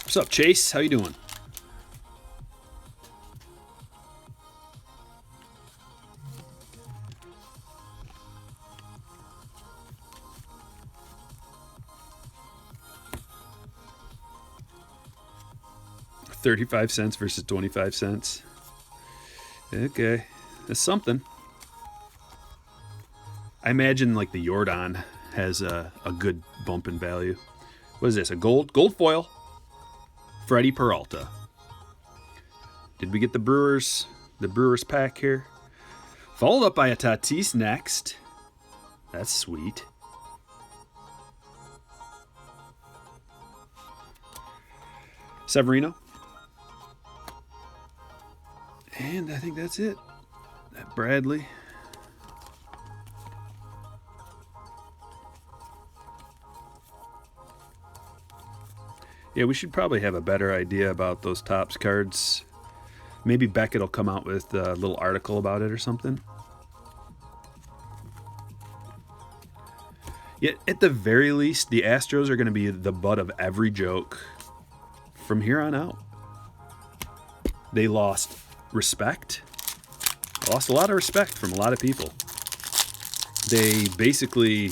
What's up, Chase? How you doing? $0.35 versus 25 cents. Okay, that's something. I imagine like the Jordan has a good bump in value. What is this? A gold foil? Freddie Peralta. Did we get the Brewers pack here? Followed up by a Tatis next. That's sweet. Severino. And I think that's it. That Bradley. Yeah, we should probably have a better idea about those Topps cards. Maybe Beckett will come out with a little article about it or something. Yet, at the very least, the Astros are going to be the butt of every joke from here on out. They lost respect. Lost a lot of respect from a lot of people. They basically,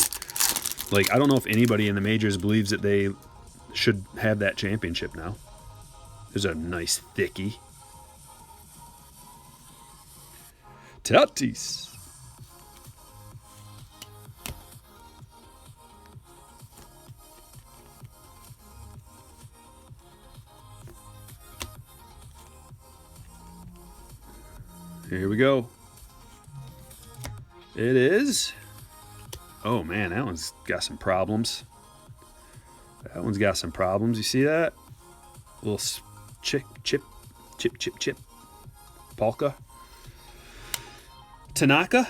I don't know if anybody in the majors believes that they should have that championship now. There's a nice thickie. Tatis. Here we go. It is. Oh man, that one's got some problems. You see that? A little chip. Polka. Tanaka.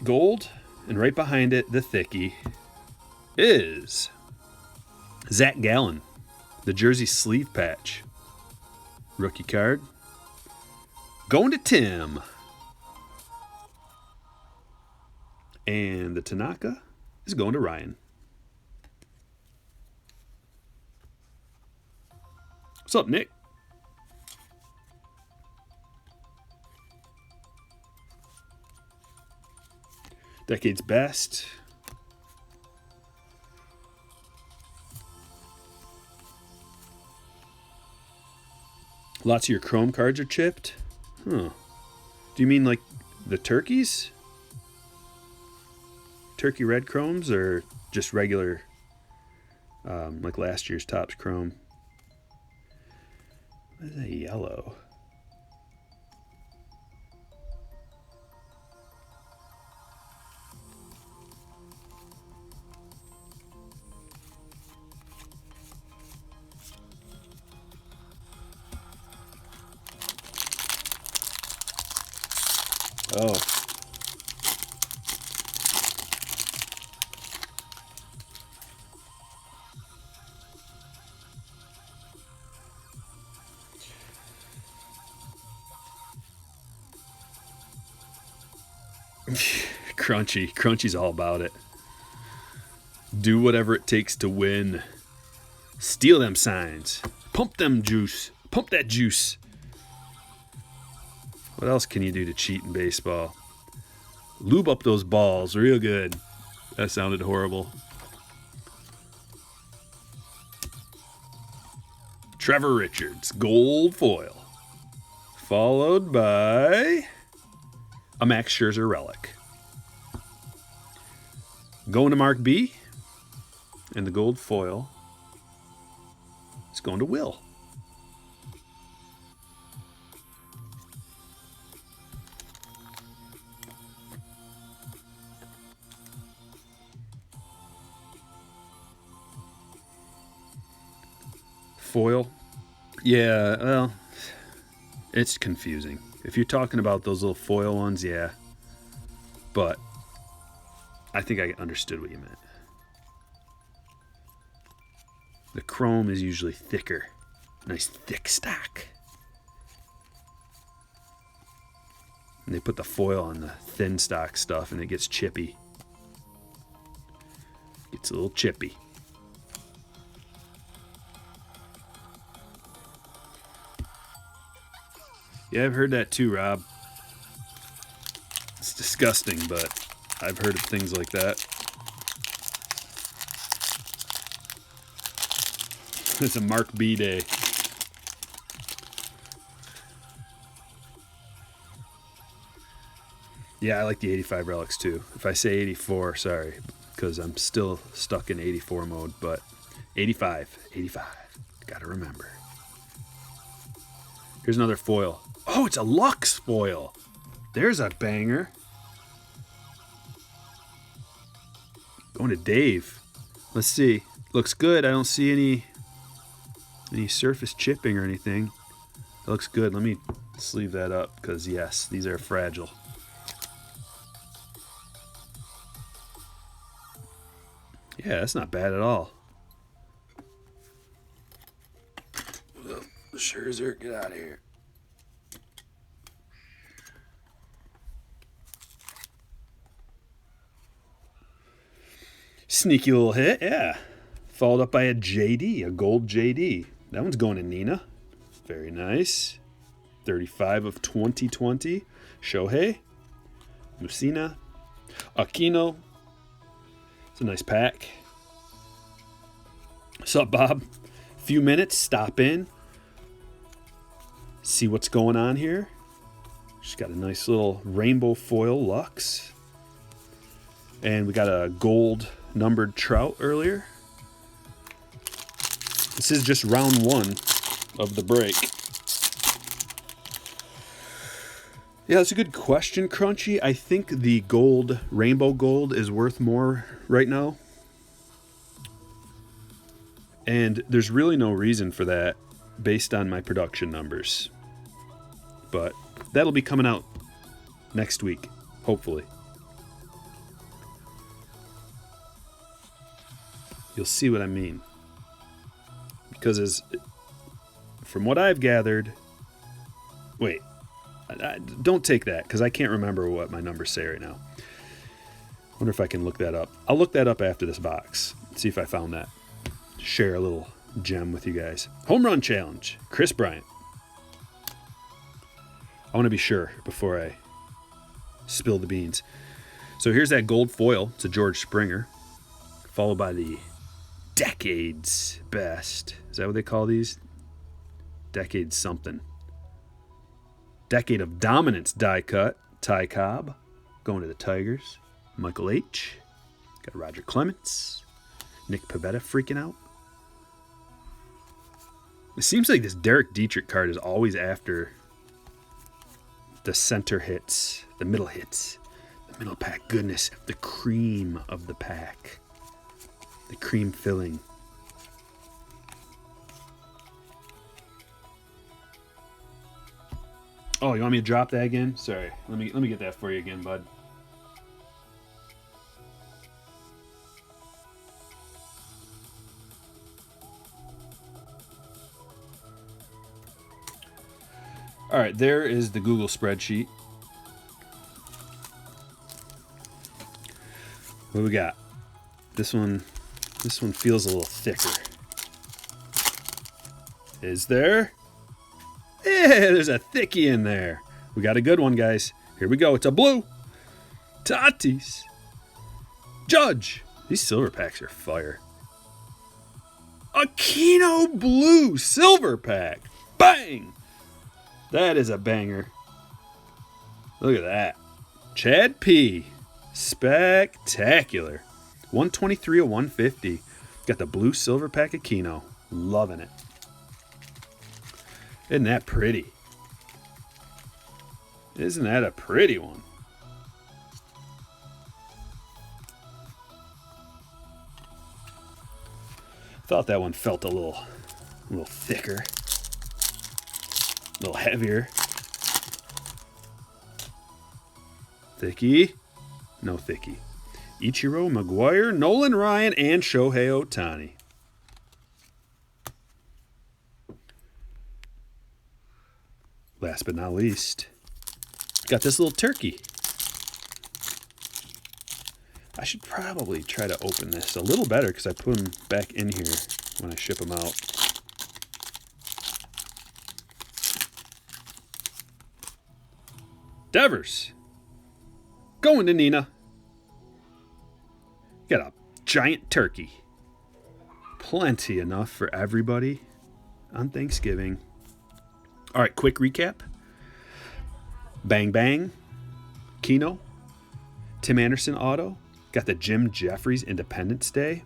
Gold. And right behind it, the thickie, is Zach Gallen. The jersey sleeve patch. Rookie card. Going to Tim. And the Tanaka is going to Ryan. What's up, Nick? Decade's best. Lots of your Chrome cards are chipped? Huh. Do you mean like the turkeys? Turkey red chromes or just regular, like last year's Topps Chrome? What is that yellow? Oh. Crunchy. Crunchy's all about it. Do whatever it takes to win. Steal them signs. Pump them juice. Pump that juice. What else can you do to cheat in baseball? Lube up those balls real good. That sounded horrible. Trevor Richards, gold foil. Followed by a Max Scherzer relic. Going to Mark B. And the gold foil is going to Will. Foil. Yeah, well, it's confusing. If you're talking about those little foil ones, yeah. But I think I understood what you meant. The chrome is usually thicker. Nice thick stock. And they put the foil on the thin stock stuff and it gets chippy. Gets a little chippy. Yeah, I've heard that too, Rob. It's disgusting, but I've heard of things like that. It's a Mark B day. Yeah, I like the 85 relics too. If I say 84, sorry, because I'm still stuck in 84 mode, but 85, gotta remember. Here's another foil. Oh, it's a Lux foil. There's a banger. Going to Dave. Let's see. Looks good. I don't see any surface chipping or anything. It looks good. Let me sleeve that up because, yes, these are fragile. Yeah, that's not bad at all. Scherzer, get out of here. Sneaky little hit, yeah. Followed up by a JD, a gold JD. That one's going to Nina. Very nice. 35 of 2020. Shohei. Musina. Aquino. It's a nice pack. What's up, Bob? Few minutes, stop in. See what's going on here. She's got a nice little rainbow foil Lux. And we got a gold numbered Trout earlier. This is just round one of the break. Yeah, that's a good question, Crunchy. I think the gold, rainbow gold, is worth more right now. And there's really no reason for that based on my production numbers. But that'll be coming out next week, hopefully. You'll see what I mean. Because from what I've gathered... Wait. Don't take that, because I can't remember what my numbers say right now. Wonder if I can look that up. I'll look that up after this box. See if I found that. Share a little gem with you guys. Home run challenge. Kris Bryant. I want to be sure before I spill the beans. So here's that gold foil. It's a George Springer. Followed by the Decades Best. Is that what they call these? Decades something. Decade of Dominance die cut. Ty Cobb. Going to the Tigers. Michael H. Got Roger Clemens. Nick Pivetta freaking out. It seems like this Derek Dietrich card is always after the center hits, the middle hits, the middle pack goodness, the cream of the pack, the cream filling. Oh, you want me to drop that again? Sorry, let me get that for you again, bud. All right, there is the Google spreadsheet. What do we got? This one feels a little thicker. Is there? Yeah, there's a thickie in there. We got a good one, guys. Here we go. It's a blue. Tatis. Judge. These silver packs are fire. A Keno Blue silver pack. Bang! That is a banger. Look at that. Chad P. Spectacular. 123 of 150. Got the blue silver pack of Keno. Loving it. Isn't that pretty? Isn't that a pretty one? Thought that one felt a little thicker, a little heavier. Thickie, no thickie. Ichiro, Maguire, Nolan Ryan, and Shohei Ohtani. Last but not least, got this little turkey. I should probably try to open this a little better because I put them back in here when I ship them out. Devers. Going to Nina. Got a giant turkey. Plenty enough for everybody on Thanksgiving. All right, quick recap. Bang Bang. Keno. Tim Anderson auto. Got the Jim Jeffries Independence Day.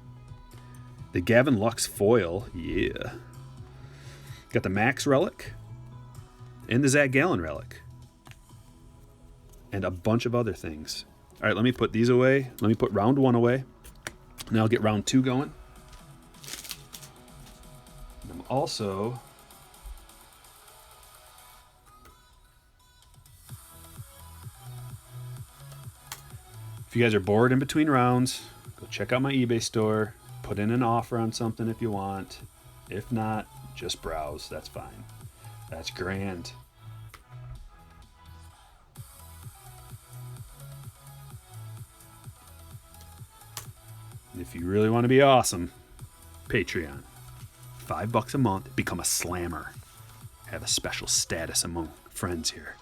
The Gavin Lux foil. Yeah. Got the Max relic. And the Zach Gallen relic. And a bunch of other things. All right, let me put these away. Let me put round 1 away. Now I'll get round 2 going. And I'm also... If you guys are bored in between rounds, go check out my eBay store. Put in an offer on something if you want. If not, just browse. That's fine. That's grand. If you really want to be awesome, Patreon. $5 a month. Become a slammer. Have a special status among friends here.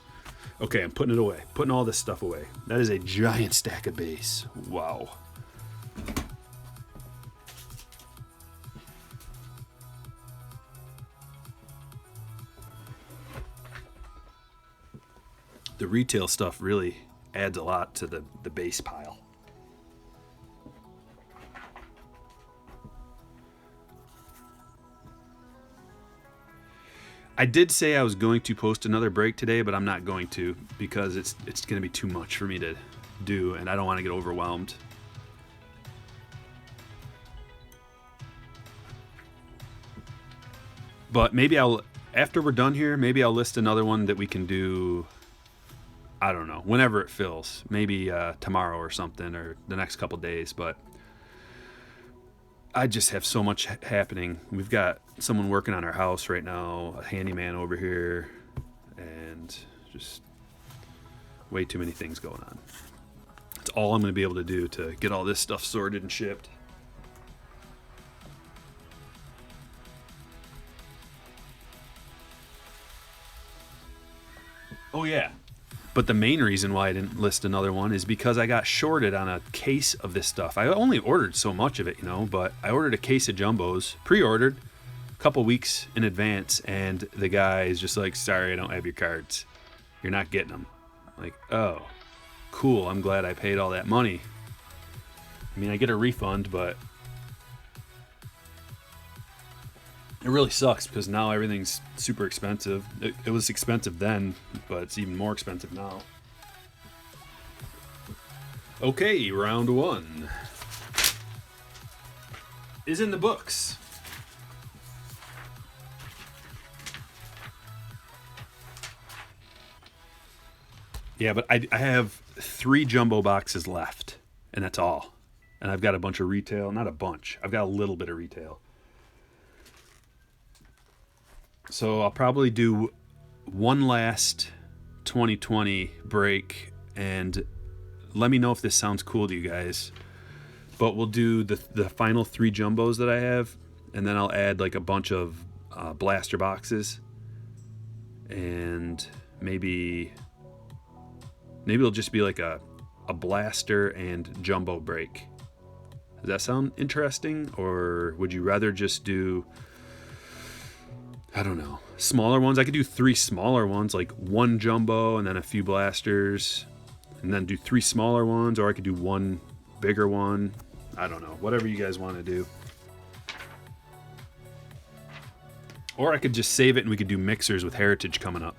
Okay, I'm putting it away. Putting all this stuff away. That is a giant stack of base. Wow. The retail stuff really adds a lot to the base pile. I did say I was going to post another break today, but I'm not going to because it's going to be too much for me to do, and I don't want to get overwhelmed. But maybe after we're done here, maybe I'll list another one that we can do, I don't know, whenever it fills. Maybe tomorrow or something, or the next couple days, but I just have so much happening. We've got someone working on our house right now, a handyman over here, and just way too many things going on. That's all I'm going to be able to do to get all this stuff sorted and shipped. Oh, yeah. But the main reason why I didn't list another one is because I got shorted on a case of this stuff. I only ordered so much of it, but I ordered a case of jumbos, pre-ordered a couple weeks in advance, and the guy is just like, sorry, I don't have your cards. You're not getting them. Like, oh, cool. I'm glad I paid all that money. I mean, I get a refund, but it really sucks because now everything's super expensive. It was expensive then, but it's even more expensive now. Okay, round 1 is in the books. Yeah, but I have 3 jumbo boxes left, and that's all. And I've got a bunch of retail. Not a bunch. I've got a little bit of retail. So I'll probably do one last 2020 break, and let me know if this sounds cool to you guys. But we'll do the final 3 jumbos that I have, and then I'll add like a bunch of blaster boxes, and maybe it'll just be like a blaster and jumbo break. Does that sound interesting? Or would you rather just do, I don't know, smaller ones? I could do 3 smaller ones, like 1 jumbo and then a few blasters, and then do 3 smaller ones, or I could do 1 bigger one. I don't know, whatever you guys want to do. Or I could just save it and we could do mixers with Heritage coming up.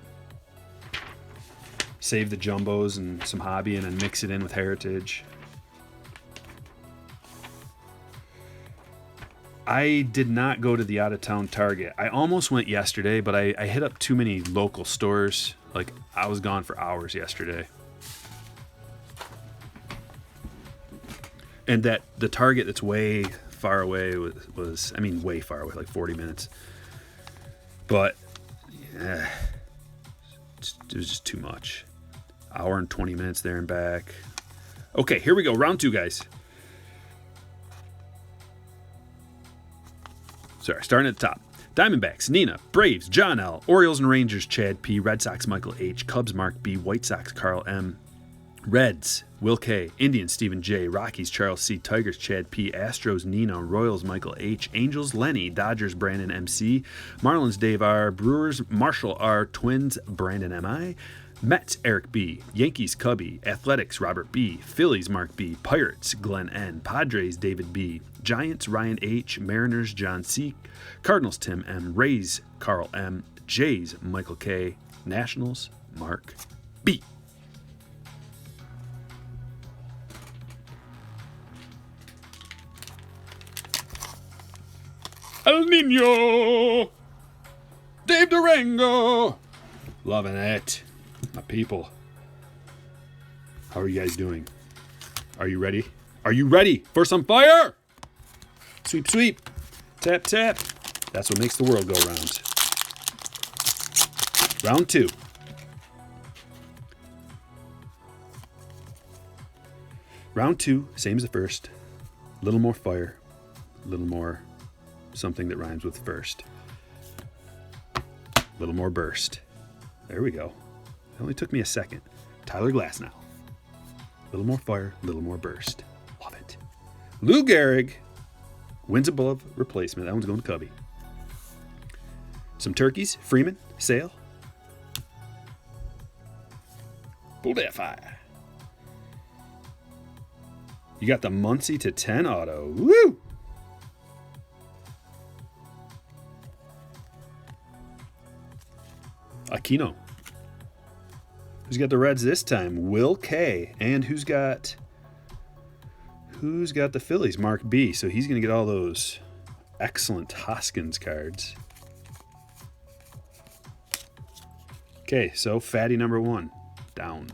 Save the jumbos and some hobby and then mix it in with Heritage. I did not go to the out-of-town Target. I almost went yesterday, but I hit up too many local stores. Like, I was gone for hours yesterday. And that the Target that's way far away was I mean, way far away, like 40 minutes. But, yeah, it was just too much. Hour and 20 minutes there and back. Okay, here we go. Round 2, guys. Sorry, starting at the top. Diamondbacks, Nina. Braves, John L. Orioles and Rangers, Chad P. Red Sox, Michael H. Cubs, Mark B. White Sox, Carl M. Reds, Will K. Indians, Stephen J. Rockies, Charles C. Tigers, Chad P. Astros, Nina. Royals, Michael H. Angels, Lenny. Dodgers, Brandon MC. Marlins, Dave R. Brewers, Marshall R. Twins, Brandon M.I. Mets, Eric B. Yankees, Cubby. Athletics, Robert B. Phillies, Mark B. Pirates, Glenn N. Padres, David B. Giants, Ryan H. Mariners, John C. Cardinals, Tim M. Rays, Carl M. Jays, Michael K. Nationals, Mark B. El Nino! Dave Durango! Loving it. My people. How are you guys doing? Are you ready? Are you ready for some fire? Sweep, sweep. Tap, tap. That's what makes the world go round. Round 2. Round 2, same as the first. A little more fire. A little more something that rhymes with first. A little more burst. There we go. It only took me a second. Tyler Glasnow. A little more fire, a little more burst. Love it. Lou Gehrig wins above replacement. That one's going to Cubby. Some turkeys. Freeman. Sale. Pull that fire. You got the Muncie to 10 auto. Woo! Aquino. Who's got the Reds this time? Will K. And who's got the Phillies? Mark B. So he's going to get all those excellent Hoskins cards. Okay, so fatty number 1 down.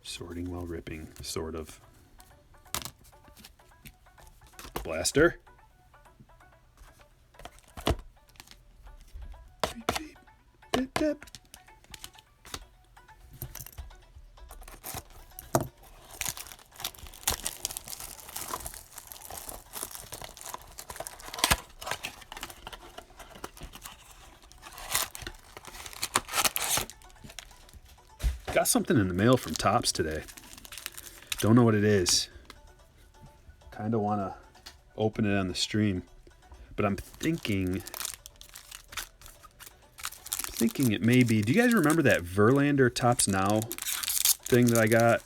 Sorting while ripping, sort of. Blaster. Beep, beep. Dip, dip. Got something in the mail from Topps today. Don't know what it is. Kind of want to open it on the stream, but I'm thinking it may be. Do you guys remember that Verlander Topps Now thing that I got?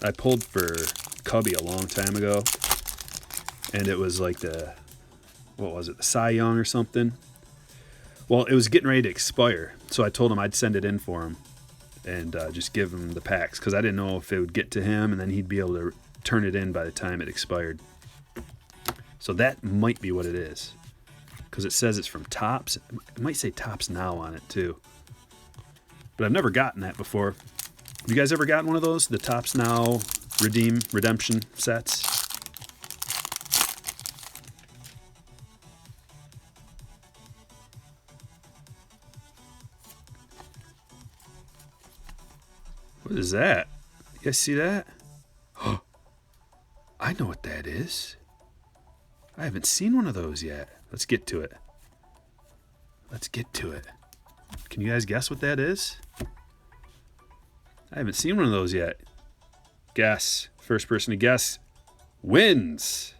I pulled for Cubby a long time ago, and it was like the Cy Young or something. Well, it was getting ready to expire, so I told him I'd send it in for him and just give him the packs, because I didn't know if it would get to him and then he'd be able to turn it in by the time it expired. So that might be what it is, because it says it's from Topps. It might say Topps Now on it too, but I've never gotten that before. Have you guys ever gotten one of those, the Topps Now redemption sets? What is that? You guys see that? Oh, I know what that is. I haven't seen one of those yet. Let's get to it. Let's get to it. Can you guys guess what that is? I haven't seen one of those yet. Guess. First person to guess wins.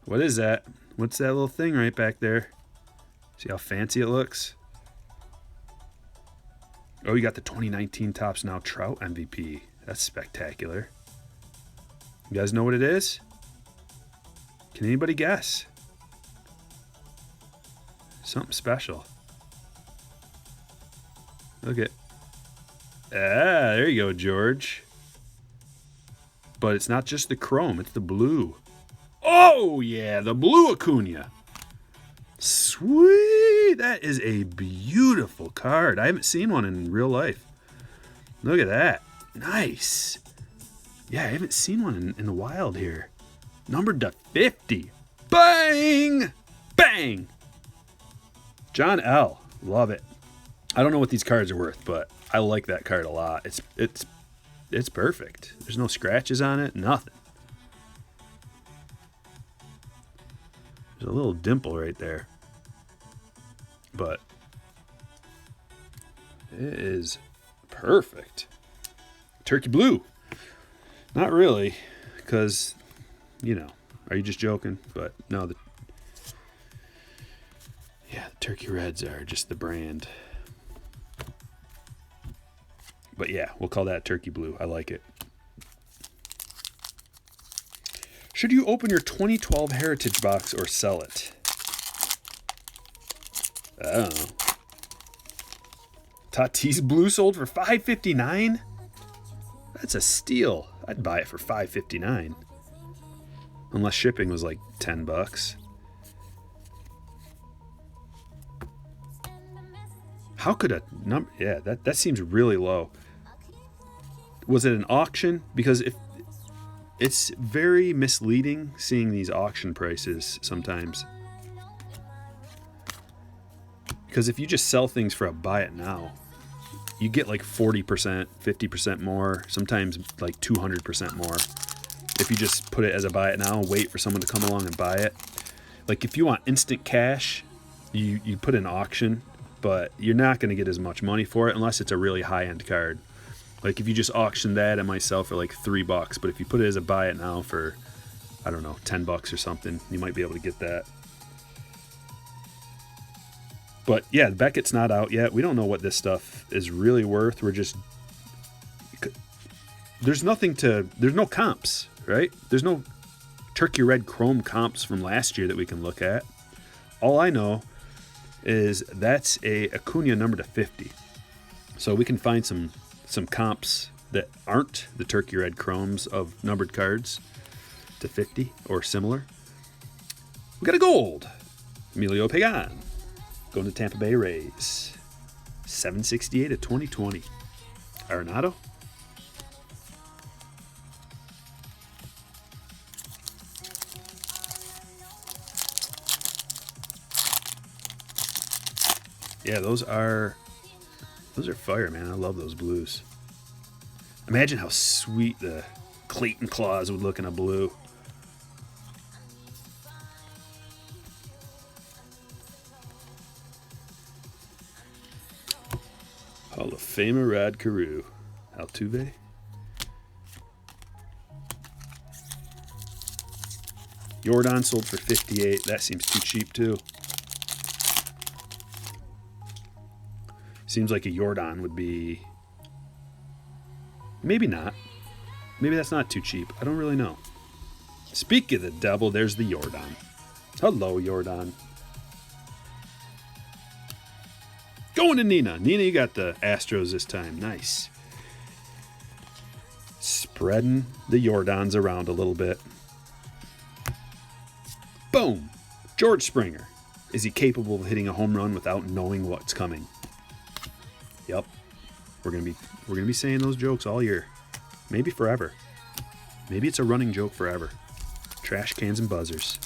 What is that? What's that little thing right back there? See how fancy it looks? Oh, you got the 2019 Topps Now Trout MVP. That's spectacular. You guys know what it is? Can anybody guess? Something special. Look at. Ah, there you go, George. But it's not just the chrome, it's the blue. Oh, yeah, the blue Acuna. Sweet. That is a beautiful card. I haven't seen one in real life. Look at that. Nice. Yeah, I haven't seen one in the wild here. Numbered to 50. Bang! Bang! John L. Love it. I don't know what these cards are worth, but I like that card a lot. It's perfect. There's no scratches on it, nothing. There's a little dimple right there. But it is perfect. Turkey blue. Not really, because, you know, are you just joking? But no, the turkey reds are just the brand. But yeah, we'll call that turkey blue. I like it. Should you open your 2012 Heritage box or sell it? I don't know. Tatis blue sold for $5.59? That's a steal. I'd buy it for $5.59. Unless shipping was like $10. How could a number? Yeah, that seems really low. Was it an auction? Because if it's very misleading seeing these auction prices sometimes. Because if you just sell things for a buy it now, you get like 40%, 50% more, sometimes like 200% more. If you just put it as a buy it now and wait for someone to come along and buy it. Like if you want instant cash, you put an auction, but you're not going to get as much money for it unless it's a really high-end card. Like if you just auction that, it might sell for like $3. But if you put it as a buy it now for, I don't know, $10 or something, you might be able to get that. But yeah, Beckett's not out yet. We don't know what this stuff is really worth. We're just, there's no comps, right? There's no turkey red chrome comps from last year that we can look at. All I know is that's a Acuna number to 50. So we can find some comps that aren't the turkey red chromes of numbered cards to 50 or similar. We got a gold. Emilio Pagan going to Tampa Bay Rays. 768 of 2020. Arenado. Yeah, those are fire, man. I love those blues. Imagine how sweet the Clayton claws would look in a blue. Hall of Famer Rod Carew. Altuve. Jordan sold for $58. That seems too cheap too. Seems like a Jordan would be... Maybe not. Maybe that's not too cheap. I don't really know. Speak of the devil, there's the Jordan. Hello, Jordan. Going to Nina. Nina, you got the Astros this time. Nice. Spreading the Jordans around a little bit. Boom. George Springer. Is he capable of hitting a home run without knowing what's coming? Yep. We're gonna be saying those jokes all year. Maybe forever. Maybe it's a running joke forever. Trash cans and buzzers.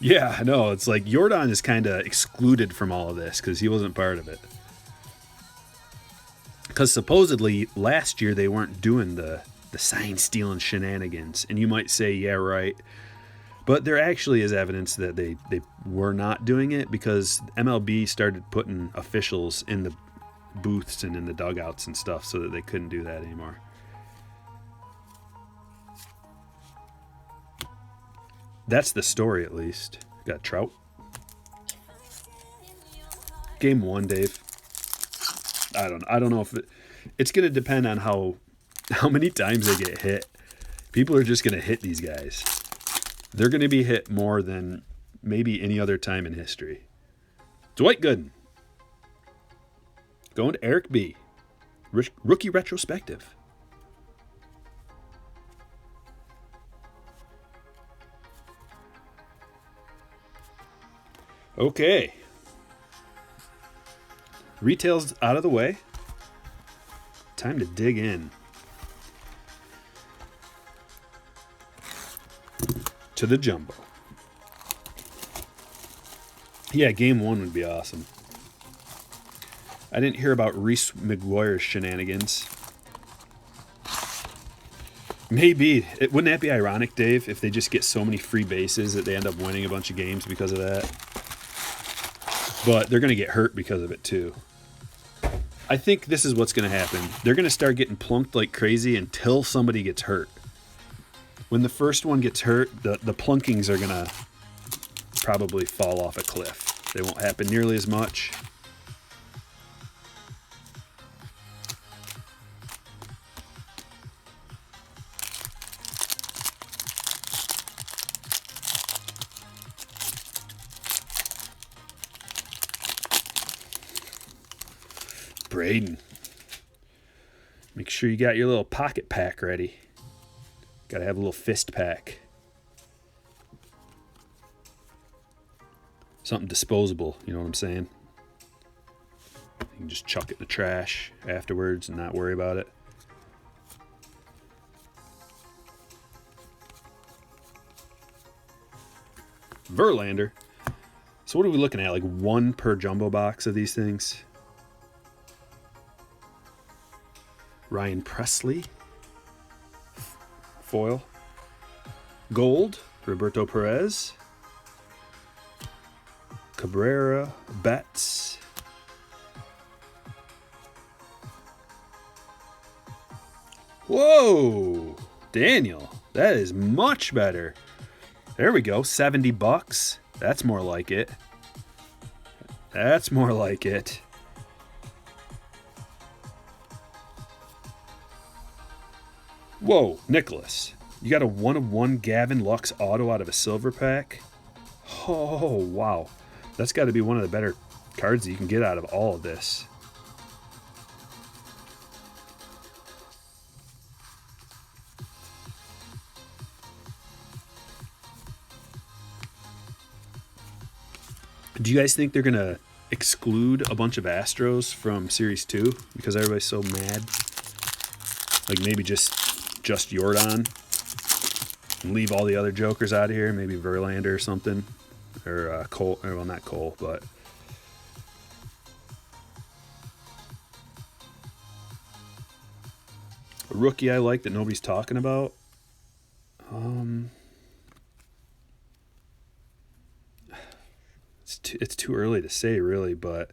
Yeah, I know. It's like Jordan is kind of excluded from all of this because he wasn't part of it. Because supposedly last year they weren't doing the sign stealing shenanigans. And you might say, yeah, right. But there actually is evidence that they were not doing it, because MLB started putting officials in the booths and in the dugouts and stuff so that they couldn't do that anymore. That's the story, at least. Got Trout. Game 1, Dave. I don't know if it's going to depend on how many times they get hit. People are just going to hit these guys. They're going to be hit more than maybe any other time in history. Dwight Gooden. Going to Eric B. Rookie retrospective. Okay. Retail's out of the way. Time to dig in. To the jumbo. Yeah, game 1 would be awesome. I didn't hear about Reese McGuire's shenanigans. Maybe. Wouldn't that be ironic, Dave, if they just get so many free bases that they end up winning a bunch of games because of that? But they're going to get hurt because of it, too. I think this is what's going to happen. They're going to start getting plunked like crazy until somebody gets hurt. When the first one gets hurt, the plunkings are going to probably fall off a cliff. They won't happen nearly as much. Braden. Make sure you got your little pocket pack ready. Got to have a little fist pack. Something disposable, you know what I'm saying? You can just chuck it in the trash afterwards and not worry about it. Verlander. So what are we looking at? Like 1 per jumbo box of these things? Ryan Presley. Foil. Gold. Roberto Perez. Cabrera. Betts. Whoa! Daniel. That is much better. There we go. $70. That's more like it. That's more like it. Whoa, Nicholas. You got a 1/1 Gavin Lux auto out of a silver pack? Oh, wow. That's got to be one of the better cards that you can get out of all of this. Do you guys think they're going to exclude a bunch of Astros from Series 2 because everybody's so mad? Like maybe just Jordan and leave all the other jokers out of here. Maybe Verlander or something. Or Cole. Well, not Cole, but... A rookie I like that nobody's talking about. It's too early to say, really, but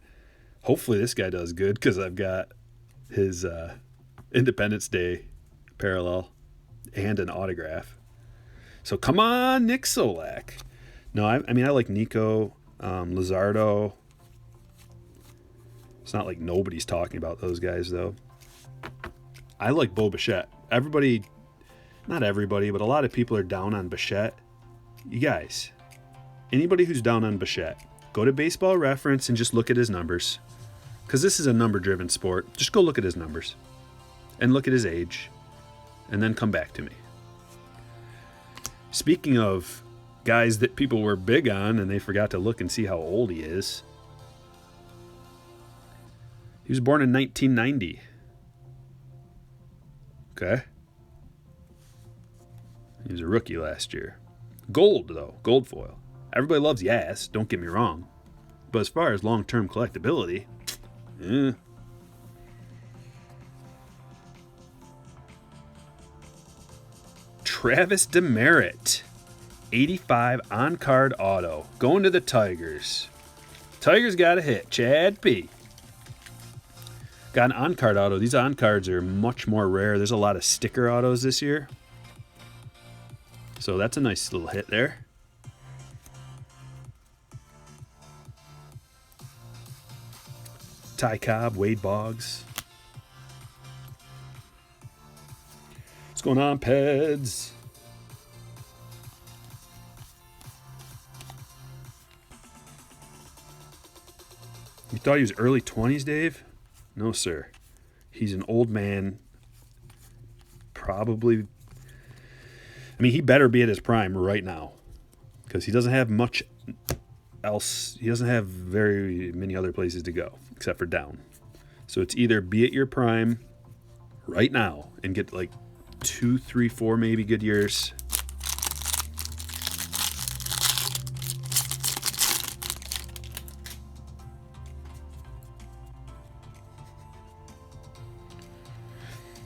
hopefully this guy does good because I've got his Independence Day parallel and an autograph. So come on, Nick Solak. No, I mean, I like Nico, Luzardo. It's not like nobody's talking about those guys, though. I like Bo Bichette. Everybody, not everybody, but a lot of people are down on Bichette. You guys, anybody who's down on Bichette, go to Baseball Reference and just look at his numbers. Because this is a number-driven sport. Just go look at his numbers. And look at his age. And then come back to me. Speaking of guys that people were big on and they forgot to look and see how old he is. He was born in 1990. Okay. He was a rookie last year. Gold, though. Gold foil. Everybody loves Yas, don't get me wrong. But as far as long-term collectability, Travis Demerit, 85 on-card auto. Going to the Tigers. Tigers got a hit. Chad P. Got an on-card auto. These on-cards are much more rare. There's a lot of sticker autos this year. So that's a nice little hit there. Ty Cobb, Wade Boggs. What's going on, Peds? You thought he was early 20s, Dave? No, sir. He's an old man. Probably. I mean, he better be at his prime right now, because he doesn't have much else. He doesn't have very many other places to go except for down. So it's either be at your prime right now and get like 2, 3, 4 maybe good years.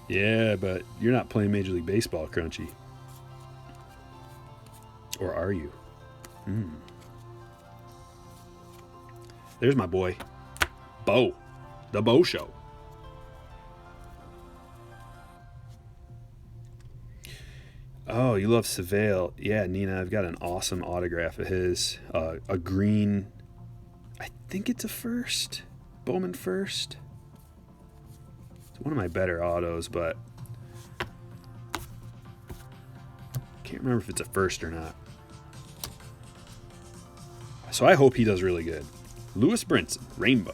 Yeah, but you're not playing Major League Baseball, Crunchy. Or are you? There's my boy, Bo. The Bo Show. Oh, you love Seville. Yeah, Nina, I've got an awesome autograph of his. A green, I think it's a first. Bowman first. It's one of my better autos, but can't remember if it's a first or not. So I hope he does really good. Lewis Brinson, rainbow.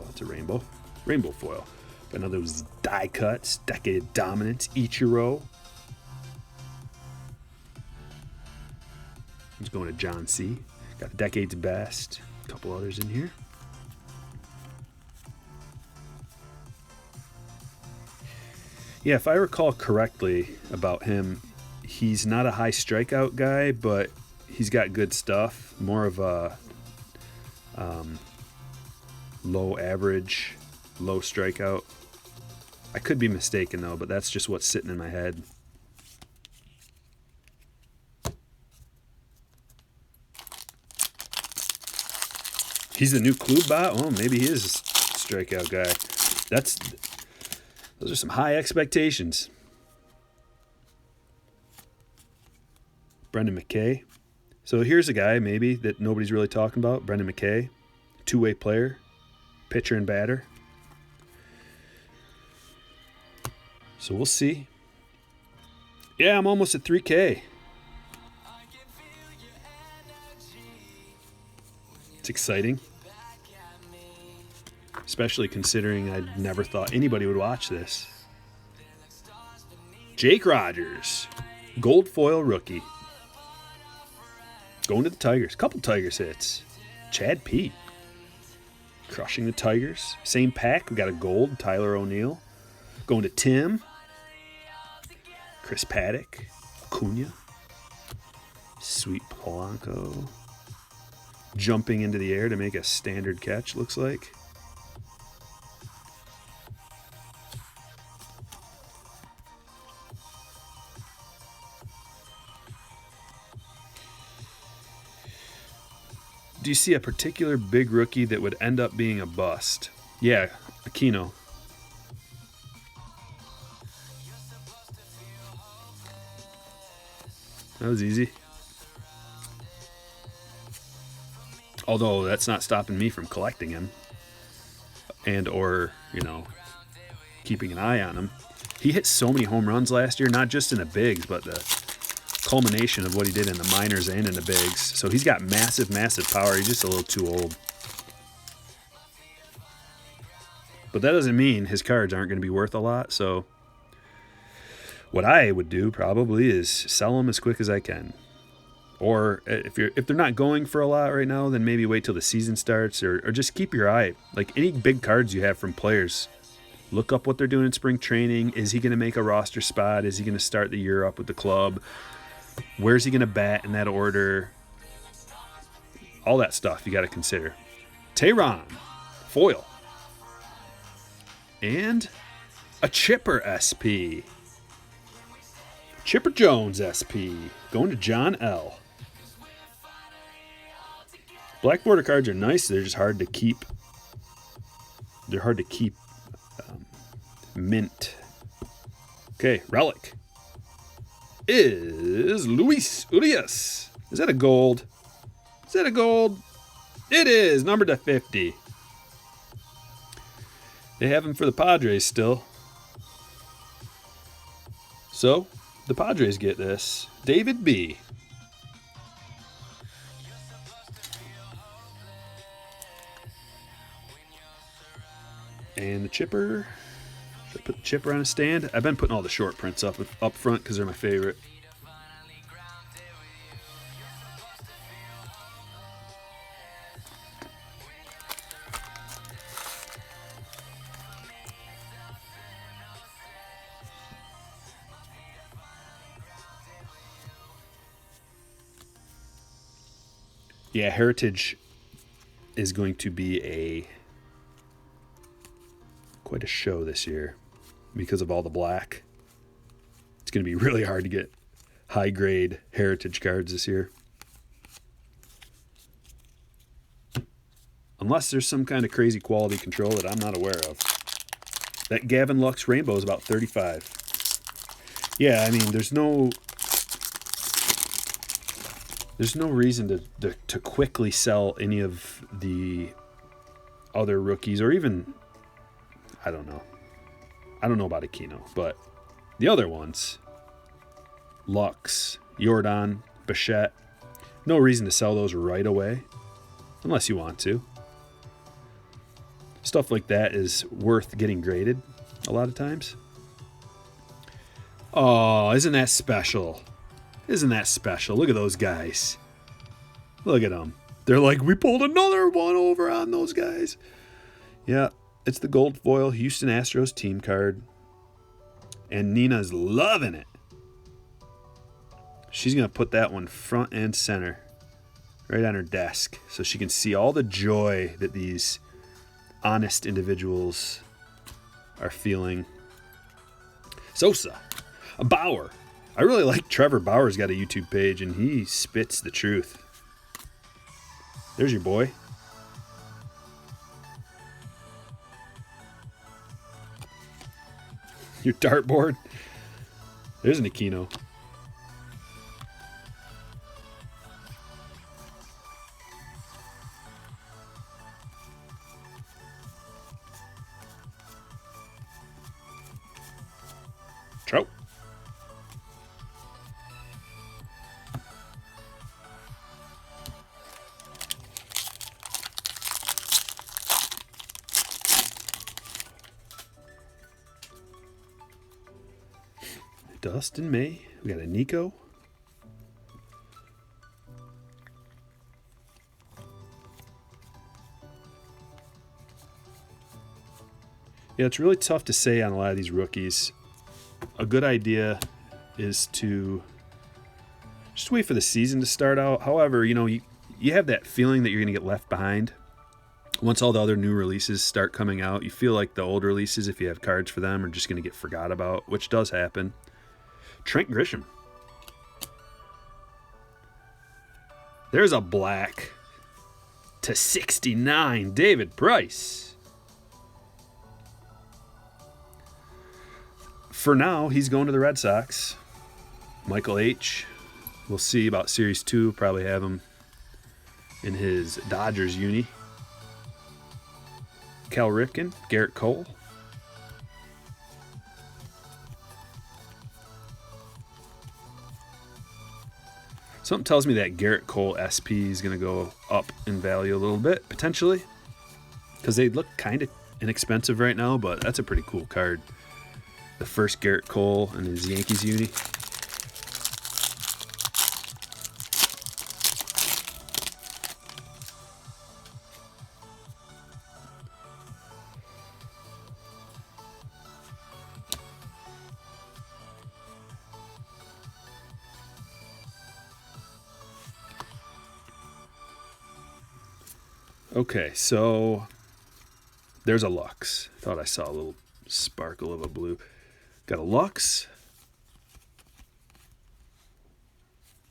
It's a rainbow. Rainbow foil. Got another of those die cuts, Decade of Dominance, Ichiro. I'm just going to John C. Got the Decade's Best. A couple others in here. Yeah, if I recall correctly about him, he's not a high strikeout guy, but he's got good stuff. More of a low average, low strikeout. I could be mistaken, though, but that's just what's sitting in my head. He's the new Klub bot? Oh, maybe he is a strikeout guy. Those are some high expectations. Brendan Mckay. So here's a guy maybe that nobody's really talking about. Brendan Mckay. Two-way player. Pitcher and batter. So we'll see. Yeah, I'm almost at 3K. It's exciting. Especially considering I never thought anybody would watch this. Jake Rogers. Gold foil rookie. Going to the Tigers. Couple Tigers hits. Chad P. Crushing the Tigers. Same pack. We got a gold. Tyler O'Neill. Going to Tim. Chris Paddock. Acuna. Sweet Polanco. Jumping into the air to make a standard catch, looks like. Do you see a particular big rookie that would end up being a bust? Yeah, Aquino. That was easy. Although that's not stopping me from collecting him and or, keeping an eye on him. He hit so many home runs last year, not just in the bigs, but the culmination of what he did in the minors and in the bigs. So he's got massive, massive power. He's just a little too old. But that doesn't mean his cards aren't going to be worth a lot. So what I would do probably is sell them as quick as I can. Or if they're not going for a lot right now, then maybe wait till the season starts, or just keep your eye. Like any big cards you have from players, look up what they're doing in spring training. Is he going to make a roster spot? Is he going to start the year up with the club? Where's he going to bat in that order? All that stuff you got to consider. Tehran, foil. And a Chipper SP. Chipper Jones SP going to John L. Black border cards are nice. They're just hard to keep. They're hard to keep mint. Okay, relic is Luis Urias. Is that a gold? Is that a gold? It is, numbered to 50. They have him for the Padres still. So, the Padres get this. David B. And the chipper. Should I put the chipper on a stand? I've been putting all the short prints up front because they're my favorite. Yeah, Heritage is going to be quite a show this year because of all the black. It's going to be really hard to get high grade Heritage cards this year. Unless there's some kind of crazy quality control that I'm not aware of. That Gavin Lux Rainbow is about 35. Yeah, I mean, there's no reason to quickly sell any of the other rookies, or even, I don't know about Aquino, but the other ones, Lux, Jordan, Bichette, no reason to sell those right away unless you want to. Stuff like that is worth getting graded a lot of times. Oh, isn't that special? Isn't that special? Look at those guys. Look at them. They're like, we pulled another one over on those guys. Yeah, it's the gold foil Houston Astros team card. And Nina's loving it. She's going to put that one front and center right on her desk so she can see all the joy that these honest individuals are feeling. Sosa. A Bauer. I really like Trevor Bauer's got a YouTube page, and he spits the truth. There's your boy. Your dartboard. There's an Aquino. Trout. Dustin May. We got a Nico. Yeah, it's really tough to say on a lot of these rookies. A good idea is to just wait for the season to start out. However, you have that feeling that you're going to get left behind. Once all the other new releases start coming out, you feel like the old releases, if you have cards for them, are just going to get forgot about, which does happen. Trent Grisham. There's a black to 69, David Price. For now, he's going to the Red Sox. Michael H. We'll see about Series 2. Probably have him in his Dodgers uni. Cal Ripken, Garrett Cole. Something tells me that Garrett Cole SP is going to go up in value a little bit, potentially. Because they look kind of inexpensive right now, but that's a pretty cool card. The first Garrett Cole and his Yankees uni. Okay, so there's a Lux. Thought I saw a little sparkle of a blue. Got a Lux.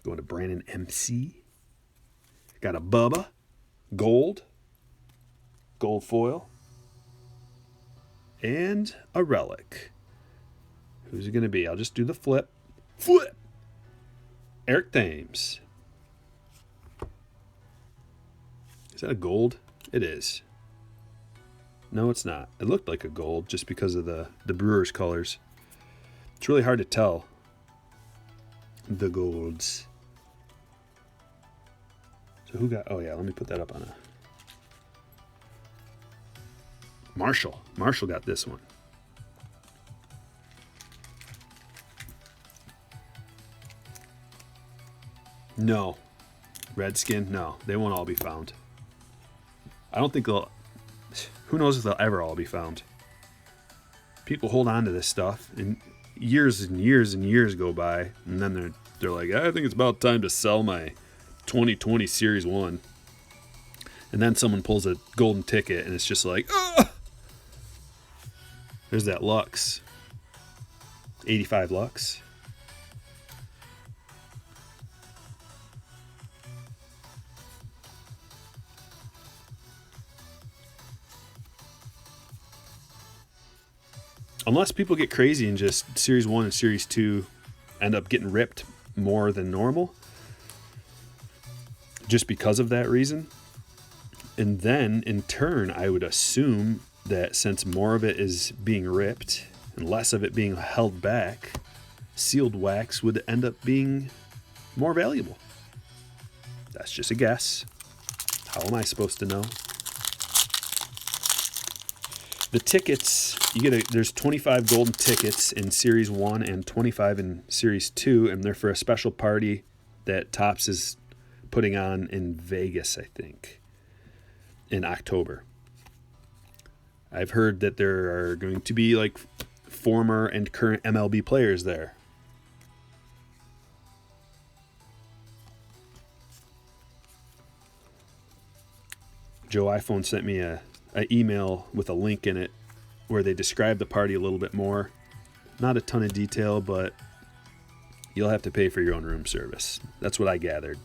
Going to Brandon MC. Got a Bubba. Gold foil. And a relic. Who's it going to be? I'll just do the flip. Flip! Eric Thames. Is that a gold? It is. No, it's not. It looked like a gold just because of the Brewers colors. It's really hard to tell. The golds. So who got... Oh, yeah, let me put that up on a... Marshall. Marshall got this one. No. Redskin? No. They won't all be found. I don't think they'll... Who knows if they'll ever all be found. People hold on to this stuff, and years and years and years go by, and then they're like, I think it's about time to sell my 2020 Series 1. And then someone pulls a golden ticket, and it's just like, ugh! There's that Lux. 85 Lux. Unless people get crazy and just Series 1 and Series 2 end up getting ripped more than normal. Just because of that reason. And then, in turn, I would assume that since more of it is being ripped and less of it being held back, sealed wax would end up being more valuable. That's just a guess. How am I supposed to know? The tickets, there's 25 golden tickets in Series 1 and 25 in Series 2, and they're for a special party that Topps is putting on in Vegas, I think, in October. I've heard that there are going to be like former and current MLB players there. Joe iPhone sent me an email with a link in it where they describe the party a little bit more. Not a ton of detail, but you'll have to pay for your own room service. That's what I gathered.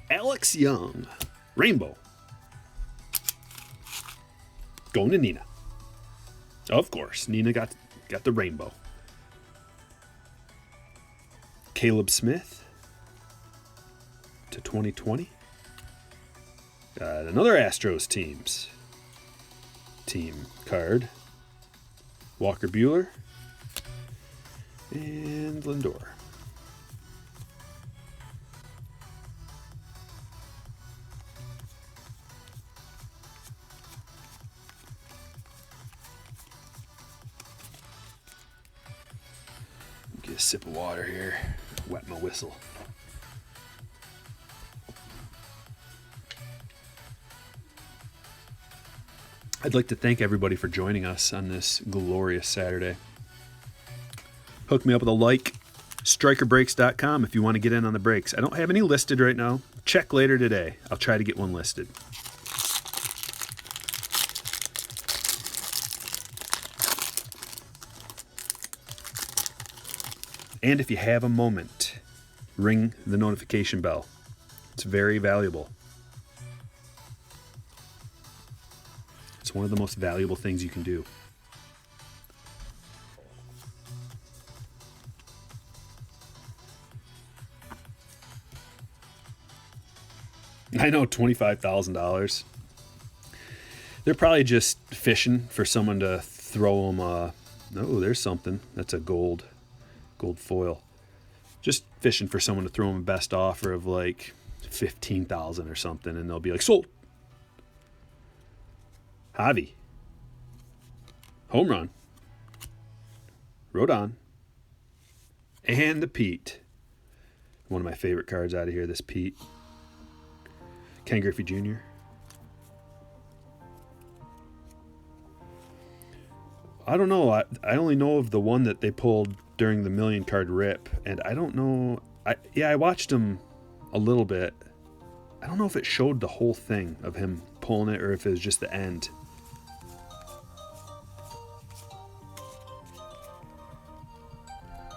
Alex Young, Rainbow. Going to Nina. Of course, Nina got the rainbow. Caleb Smith to 2020. Got another Astros team card. Walker Buehler and Lindor. Get a sip of water here. Wet my whistle. I'd like to thank everybody for joining us on this glorious Saturday. Hook me up with a like. StrykerBreaks.com if you want to get in on the breaks. I don't have any listed right now. Check later today. I'll try to get one listed. And if you have a moment, ring the notification bell. It's very valuable. It's one of the most valuable things you can do. I know, $25,000. They're probably just fishing for someone to throw them. Oh, there's something. That's a gold foil. Just fishing for someone to throw them a best offer of like $15,000 or something, and they'll be like, sold. Javi. Homerun. Rodon. And the Pete. One of my favorite cards out of here, this Pete. Ken Griffey Jr. I don't know. I only know of the one that they pulled during the million card rip, and I don't know. I watched him a little bit. I don't know if it showed the whole thing of him pulling it or if it was just the end.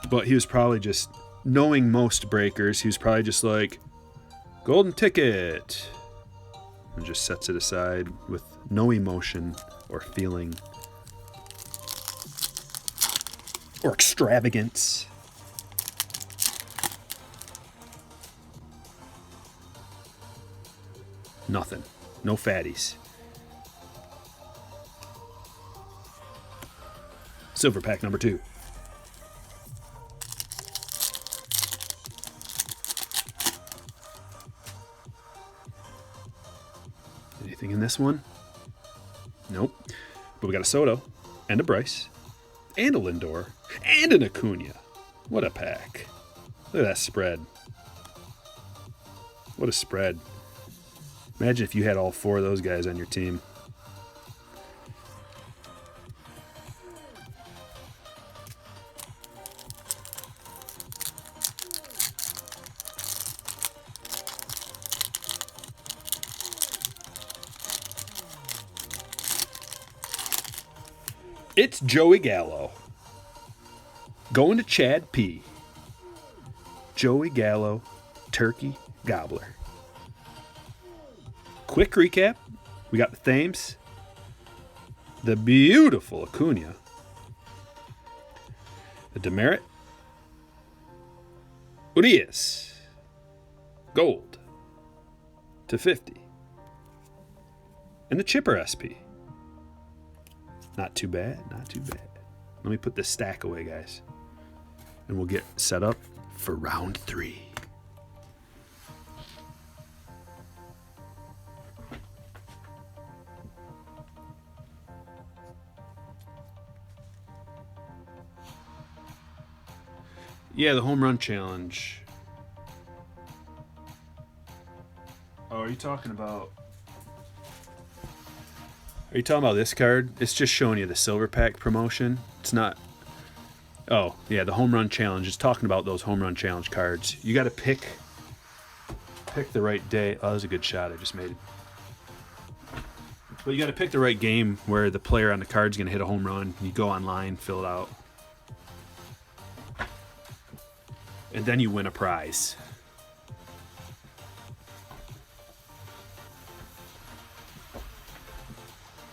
But he was probably just knowing most breakers, he was probably just like, golden ticket. And just sets it aside with no emotion or feeling or extravagance. Nothing. No fatties. Silver pack number 2. Anything in this one? Nope. But we got a Soto, and a Bryce, and a Lindor, and an Acuna. What a pack. Look at that spread. What a spread. Imagine if you had all 4 of those guys on your team. It's Joey Gallo. Going to Chad P. Joey Gallo, Turkey Gobbler. Quick recap. We got the Thames. The beautiful Acuna. The Demerit. Urias. Gold. /50. And the Chipper SP. Not too bad, not too bad. Let me put this stack away, guys. And we'll get set up for round 3. Yeah, the home run challenge. Oh, are you talking about... Are you talking about this card? It's just showing you the silver pack promotion. It's not... Oh, yeah, the home run challenge. It's talking about those home run challenge cards. You got to pick the right day. Oh, that was a good shot I just made. But you got to pick the right game where the player on the card's going to hit a home run. You go online, fill it out. And then you win a prize.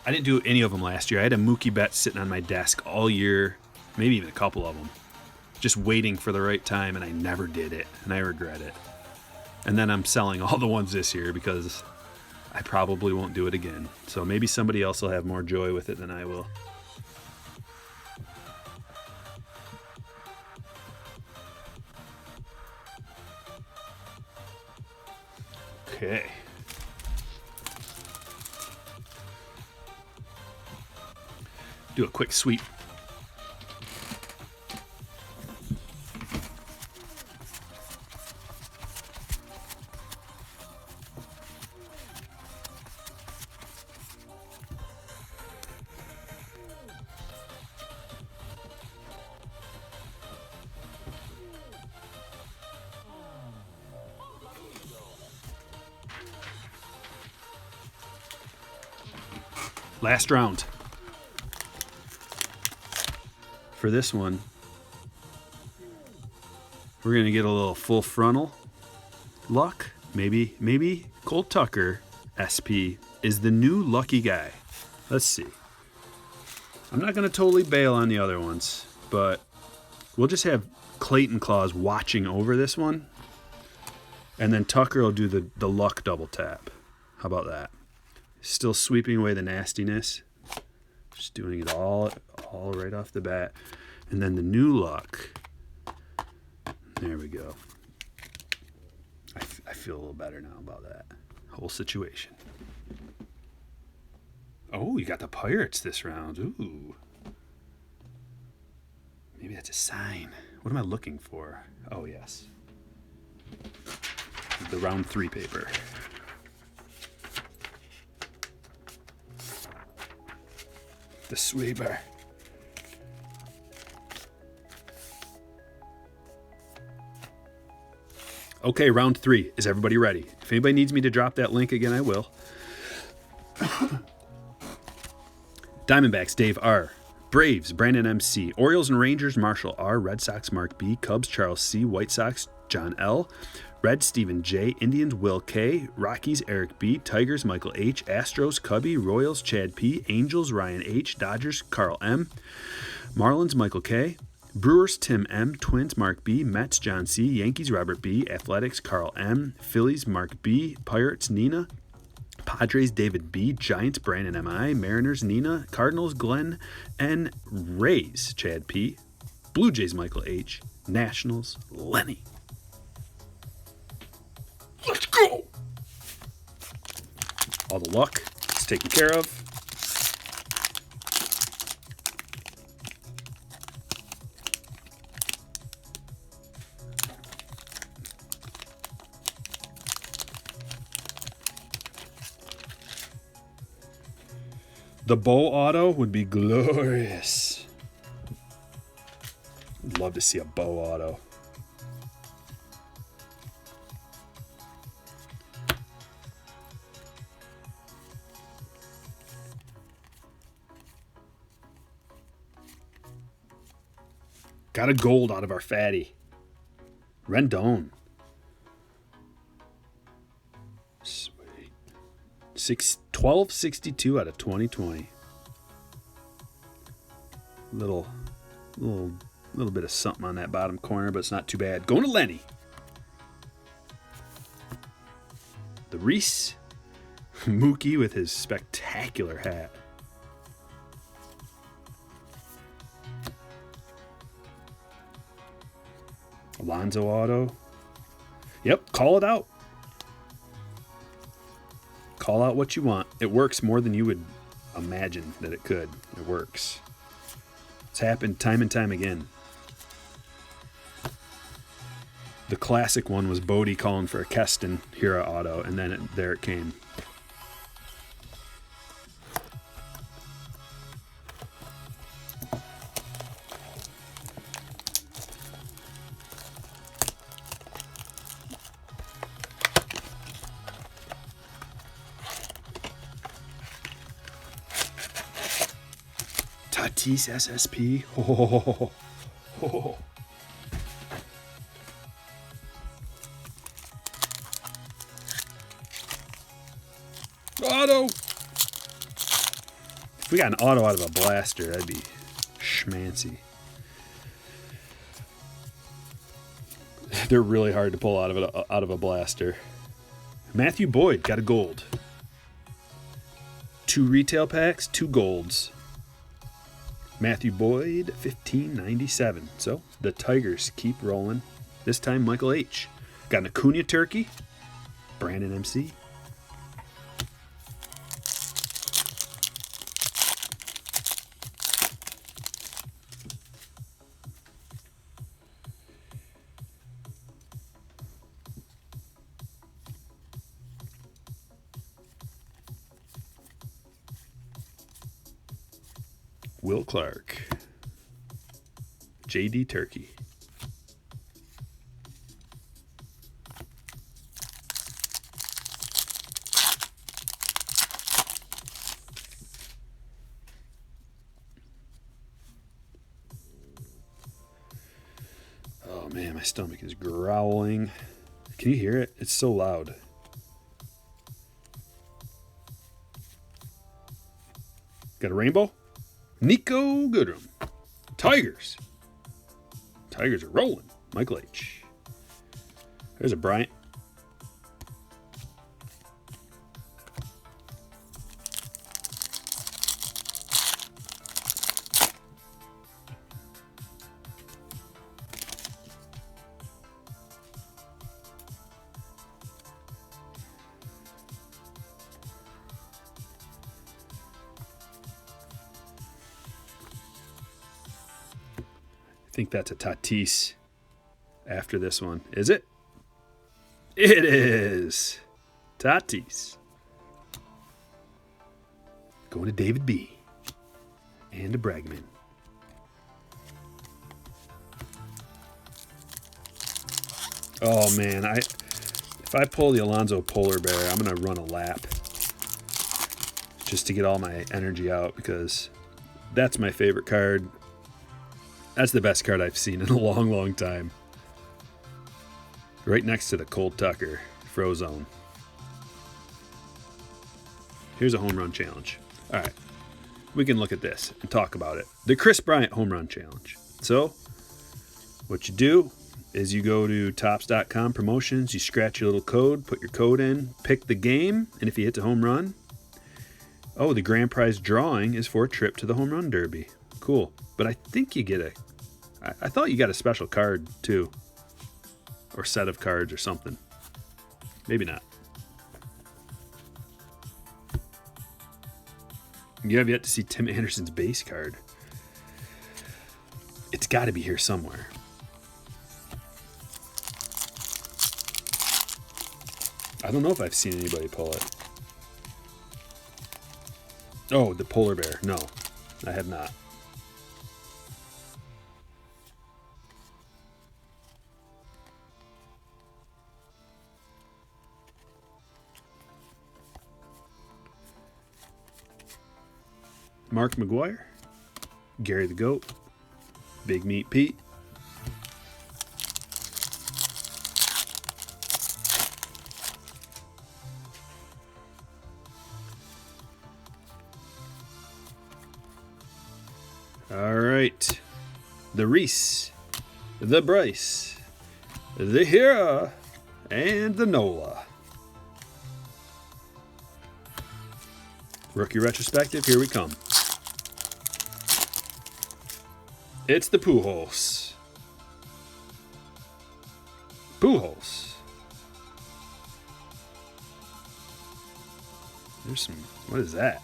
I didn't do any of them last year. I had a Mookie bet sitting on my desk all year, maybe even a couple of them, just waiting for the right time, and I never did it, and I regret it. And then I'm selling all the ones this year because I probably won't do it again. So maybe somebody else will have more joy with it than I will. Okay. Do a quick sweep. Last round. For this one, we're going to get a little full frontal luck. Maybe Cole Tucker, SP, is the new lucky guy. Let's see. I'm not going to totally bail on the other ones, but we'll just have Clayton Claus watching over this one. And then Tucker will do the luck double tap. How about that? Still sweeping away the nastiness. Just doing it all right off the bat. And then the new luck. There we go. I feel a little better now about that whole situation. Oh, you got the Pirates this round. Ooh. Maybe that's a sign. What am I looking for? Oh, yes. The round 3 paper. The sweeper. Okay, round 3. Is everybody ready? If anybody needs me to drop that link again, I will. Diamondbacks, Dave R. Braves, Brandon MC. Orioles and Rangers, Marshall R. Red Sox, Mark B. Cubs, Charles C. White Sox, John L. Reds, Stephen J. Indians, Will K. Rockies, Eric B. Tigers, Michael H. Astros, Cubby. Royals, Chad P. Angels, Ryan H. Dodgers, Carl M. Marlins, Michael K. Brewers, Tim M. Twins, Mark B. Mets, John C. Yankees, Robert B. Athletics, Carl M. Phillies, Mark B. Pirates, Nina. Padres, David B. Giants, Brandon M.I. Mariners, Nina. Cardinals, Glenn N. Rays, Chad P. Blue Jays, Michael H. Nationals, Lenny. Let's go! All the luck is taken care of. The Bow Auto would be glorious. I'd love to see a Bow Auto. Got a gold out of our fatty. Rendon. Sweet. 1262 out of 2020. Little bit of something on that bottom corner, but it's not too bad. Going to Lenny. The Reese. Mookie with his spectacular hat. Alonzo Auto. Yep, call it out. Call out what you want. It works more than you would imagine that it could. It works. It's happened time and time again. The classic one was Bodie calling for a Keston Hira Auto, and then there it came. Tatis SSP. Oh. Auto. If we got an auto out of a blaster, that'd be schmancy. They're really hard to pull out of a blaster. Matthew Boyd got a gold. 2 retail packs, 2 golds. Matthew Boyd, 1597. So the Tigers keep rolling. This time, Michael H. Got an Acuna turkey. Brandon MC. Will Clark. JD Turkey. Oh man, my stomach is growling. Can you hear it? It's so loud. Got a rainbow? Nico Goodrum. Tigers. Tigers are rolling. Michael H. There's a Bryant. I think that's a Tatis after this one. Is it? It is. Tatis. Going to David B. And to Bregman. Oh, man. If I pull the Alonzo Polar Bear, I'm going to run a lap just to get all my energy out because That's my favorite card. That's the best card I've seen in a long, long time. Right next to the Cole Tucker Frozone. Here's a home run challenge. All right, we can look at this and talk about it. The Kris Bryant home run challenge. So, what you do is you go to Topps.com promotions, you scratch your little code, put your code in, pick the game, and if you hit the home run, oh, the grand prize drawing is for a trip to the home run derby. Cool. But I think you get I thought you got a special card too, or set of cards or something. Maybe not. You have yet to see Tim Anderson's base card. It's got to be here somewhere. I don't know if I've seen anybody pull it. Oh, the polar bear. No, I have not. Mark McGuire, Gary the Goat, Big Meat Pete, all right, the Reese, the Bryce, the Hira, and the Nola. Rookie retrospective, here we come. It's the Pujols. Pujols. There's some, what is that?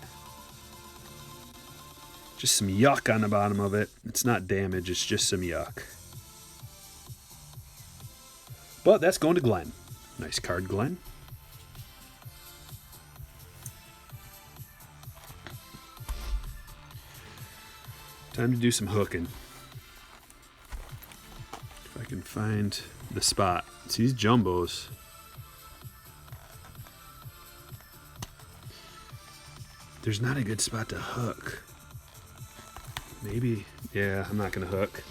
Just some yuck on the bottom of it. It's not damage, it's just some yuck. But that's going to Glenn. Nice card, Glenn. Time to do some hooking. If I can find the spot. See these jumbos. There's not a good spot to hook. Maybe, yeah, I'm not gonna hook.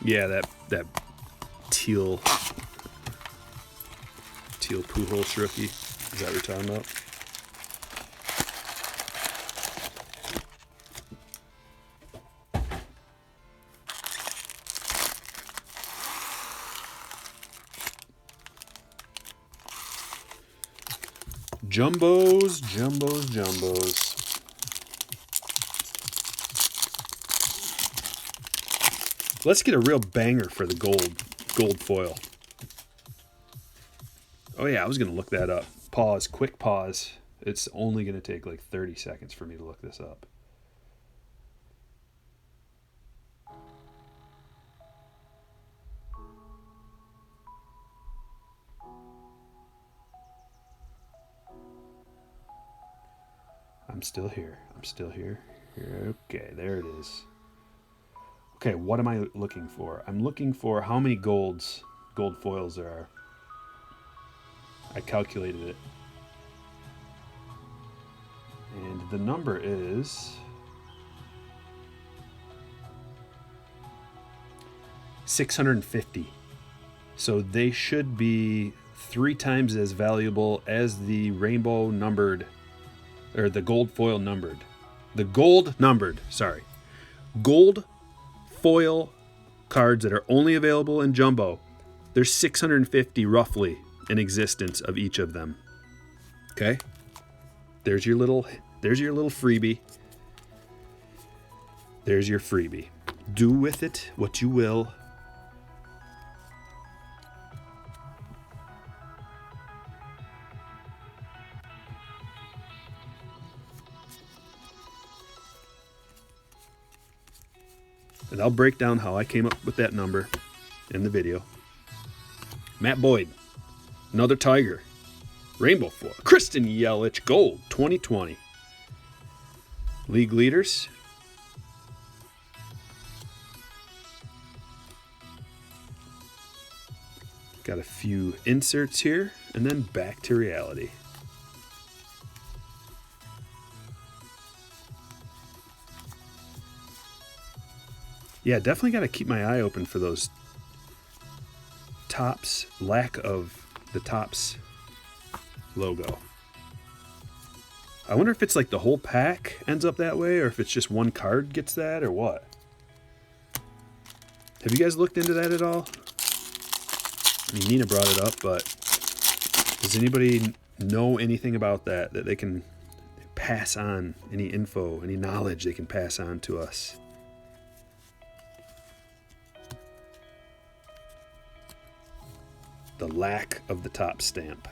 Yeah, that teal Pujols rookie. Is that what you're talking about? Jumbos. Let's get a real banger for the gold foil. Oh yeah, I was going to look that up. Pause, quick pause. It's only going to take like 30 seconds for me to look this up. I'm still here. Okay, there it is. Okay, what am I looking for? I'm looking for how many gold foils there are. I calculated it. And the number is 650. So they should be 3 times as valuable as the rainbow numbered, or the gold foil numbered. The gold numbered, sorry. Gold foil cards that are only available in jumbo. There's 650 roughly in existence of each of them. Okay? There's your little freebie. There's your freebie. Do with it what you will. And I'll break down how I came up with that number in the video. Matt Boyd, another Tiger, rainbow foil. Kristen Yelich, gold, 2020. League leaders. Got a few inserts here, and then back to reality. Yeah, definitely got to keep my eye open for those Topps, lack of the Topps logo. I wonder if it's like the whole pack ends up that way, or if it's just one card gets that, or what. Have you guys looked into that at all? I mean, Nina brought it up, but does anybody know anything about that they can pass on? Any info, any knowledge they can pass on to us? The lack of the Topps stamp.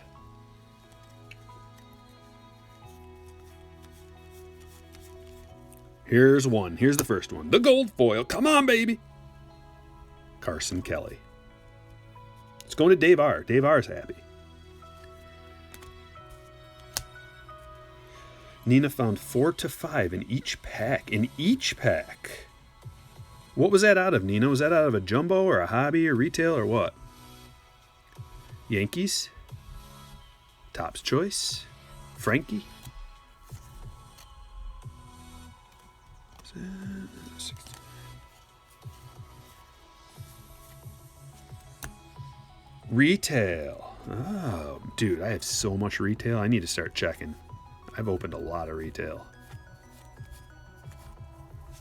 Here's one. Here's the first one. The gold foil. Come on, baby. Carson Kelly. It's going to Dave R. Dave R is happy. Nina found 4 to 5 in each pack. In each pack. What was that out of, Nina? Was that out of a jumbo or a hobby or retail or what? Yankees. Topps Choice. Frankie. Retail. Oh, dude, I have so much retail. I need to start checking. I've opened a lot of retail.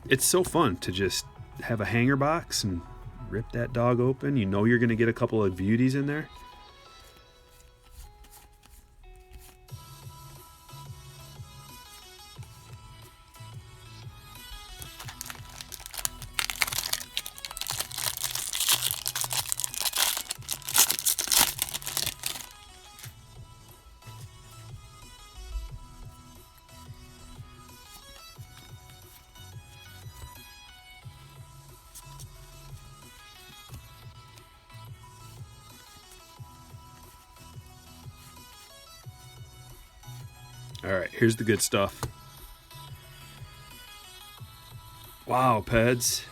It's so fun to just have a hanger box and rip that dog open. You know you're going to get a couple of beauties in there. All right, here's the good stuff. Wow, Peds.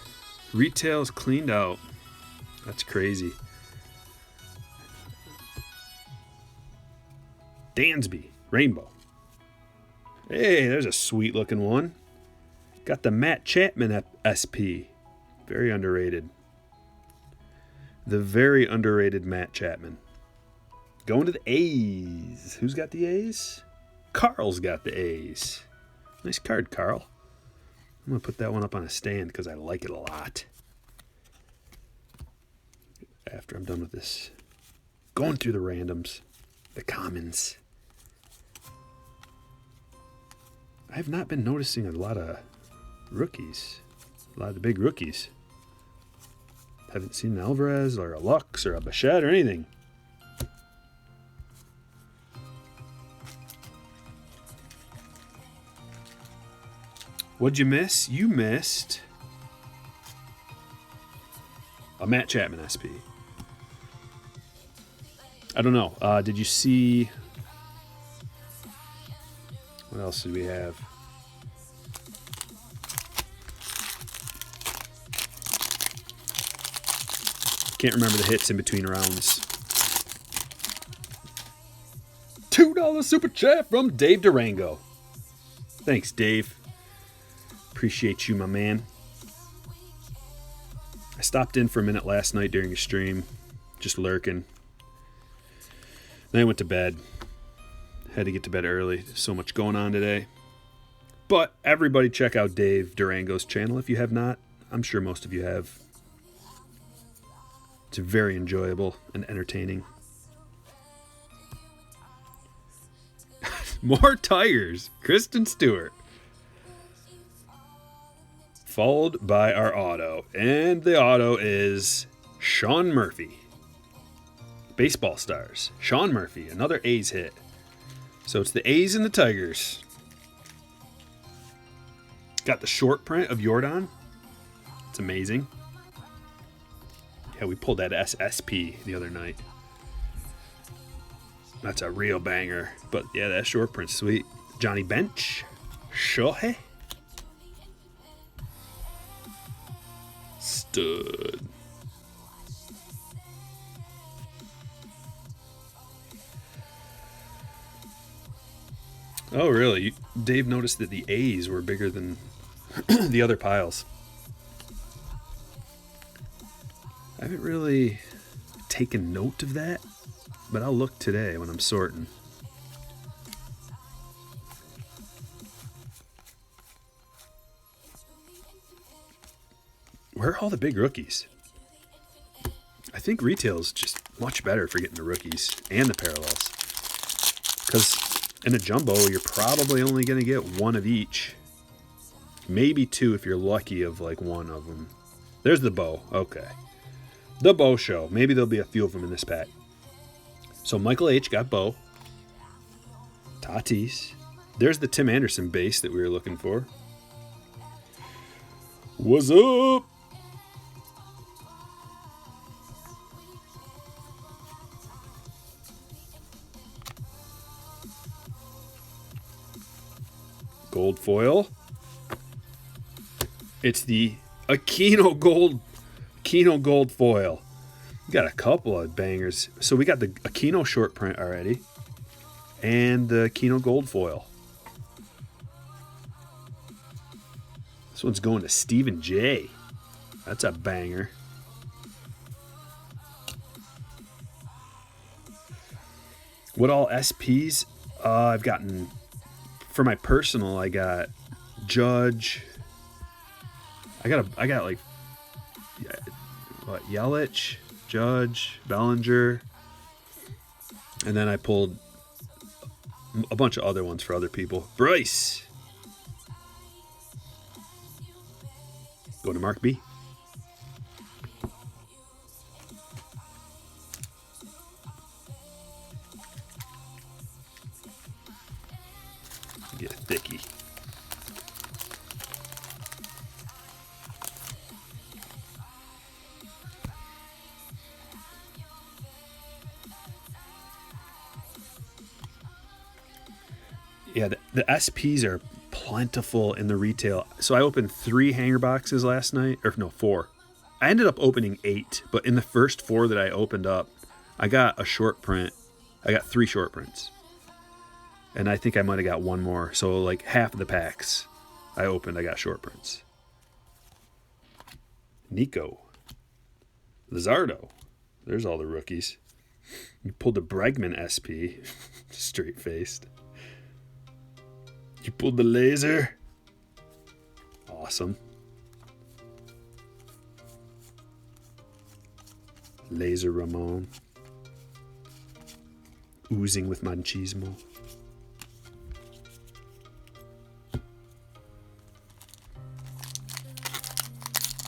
Retail's cleaned out. That's crazy. Dansby, Rainbow. Hey, there's a sweet looking one. Got the Matt Chapman SP. Very underrated. The very underrated Matt Chapman. Going to the A's. Who's got the A's? Carl's got the A's. Nice card, Carl. I'm going to put that one up on a stand because I like it a lot. After I'm done with this. Going through the randoms. The commons. I have not been noticing a lot of rookies. A lot of the big rookies. Haven't seen an Alvarez or a Lux or a Bichette or anything. What'd you miss? You missed a Matt Chapman SP. I don't know. Did you see... What else did we have? Can't remember the hits in between rounds. $2 super chat from Dave Durango. Thanks, Dave. Appreciate you, my man. I stopped in for a minute last night during a stream, just lurking. Then I went to bed. Had to get to bed early. There's so much going on today. But everybody check out Dave Durango's channel if you have not. I'm sure most of you have. It's very enjoyable and entertaining. More Tigers. Kristen Stewart. Followed by our auto. And the auto is Sean Murphy. Baseball Stars. Sean Murphy. Another A's hit. So it's the A's and the Tigers. Got the short print of Jordan. It's amazing. Yeah, we pulled that SSP the other night. That's a real banger. But yeah, that short print's sweet. Johnny Bench. Shohei. Stud. Oh, really? Dave noticed that the A's were bigger than the other piles. I haven't really taken note of that, but I'll look today when I'm sorting. Where are all the big rookies? I think retail is just much better for getting the rookies and the parallels. Because in a jumbo, you're probably only going to get one of each. Maybe two if you're lucky of like one of them. There's the bow. Okay. The bow show. Maybe there'll be a few of them in this pack. So Michael H. got bow. Tatis. There's the Tim Anderson base that we were looking for. What's up? Gold foil. It's the Aquino Gold foil. We got a couple of bangers. So we got the Aquino short print already, and the Aquino Gold foil. This one's going to Stephen J. That's a banger. What all SPs? I've gotten, for my personal, I got Judge. I got like, what, Yelich, Judge, Bellinger, and then I pulled a bunch of other ones for other people. Bryce. Go to Mark B. Get a thickie. Yeah, the SPs are plentiful in the retail. So I opened 3 hanger boxes last night, or no, 4. I ended up opening 8, but in the first 4 that I opened up, I got a short print. I got 3 short prints. And I think I might have got one more. So like half of the packs I opened, I got short prints. Nico. Lizardo. There's all the rookies. You pulled the Bregman SP. Straight-faced. You pulled the laser. Awesome. Laser Ramon. Oozing with machismo.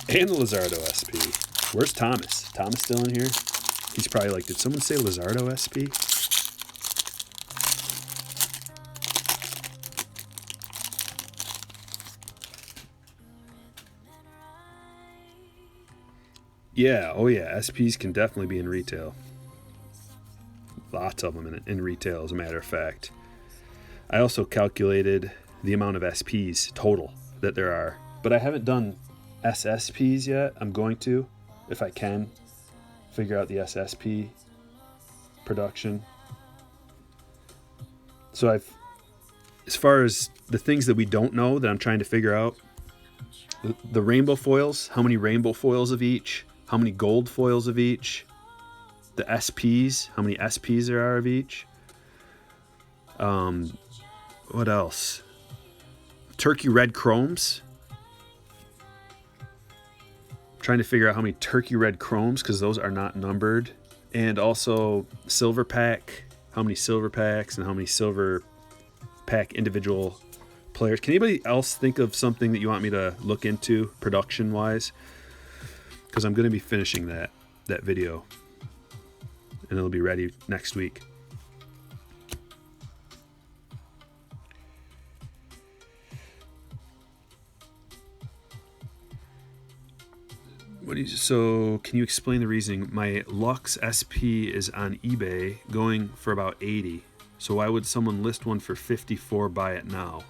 And the Lizardo SP. Where's Thomas? Thomas still in here? He's probably like, did someone say Lizardo SP? Yeah, oh yeah, SPs can definitely be in retail. Lots of them in retail, as a matter of fact. I also calculated the amount of SPs total that there are, but I haven't done SSPs yet. I'm going to, if I can, figure out the SSP production. So as far as the things that we don't know that I'm trying to figure out, the rainbow foils, how many rainbow foils of each? How many gold foils of each? The SPs, how many SPs there are of each? What else? Turkey red chromes. I'm trying to figure out how many turkey red chromes, because those are not numbered. And also silver pack, how many silver packs and how many silver pack individual players. Can anybody else think of something that you want me to look into production wise? Because I'm going to be finishing that video, and it'll be ready next week. So can you explain the reasoning? My Lux SP is on eBay going for about 80. So why would someone list one for 54, buy it now?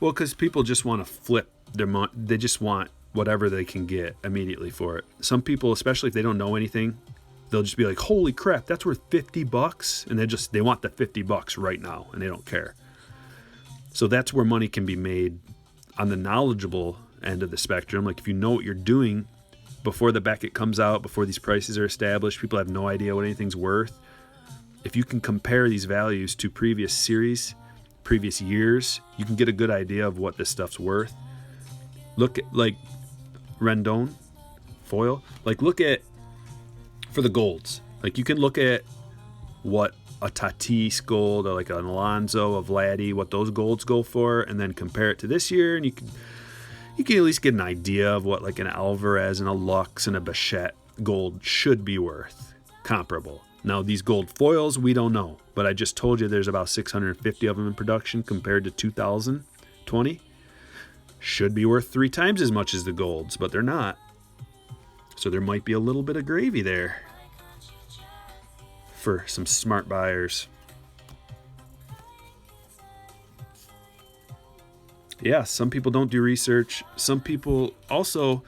Well, because people just want to flip their money. They just want whatever they can get immediately for it. Some people, especially if they don't know anything, they'll just be like, holy crap, that's worth $50, and they want the $50 right now, and they don't care. So that's where money can be made on the knowledgeable end of the spectrum. Like if you know what you're doing before the Beckett comes out, before these prices are established, people have no idea what anything's worth. If you can compare these values to previous series, previous years, you can get a good idea of what this stuff's worth. Look at like Rendon foil. Like look at for the golds. Like you can look at what a Tatis gold or like an Alonso, a Vladdy, what those golds go for, and then compare it to this year, and you can at least get an idea of what like an Alvarez and a Lux and a Bichette gold should be worth, comparable. Now these gold foils, we don't know, but I just told you there's about 650 of them in production compared to 2020. Should be worth 3 times as much as the golds, but they're not. So there might be a little bit of gravy there for some smart buyers. Yeah, some people don't do research. Some people also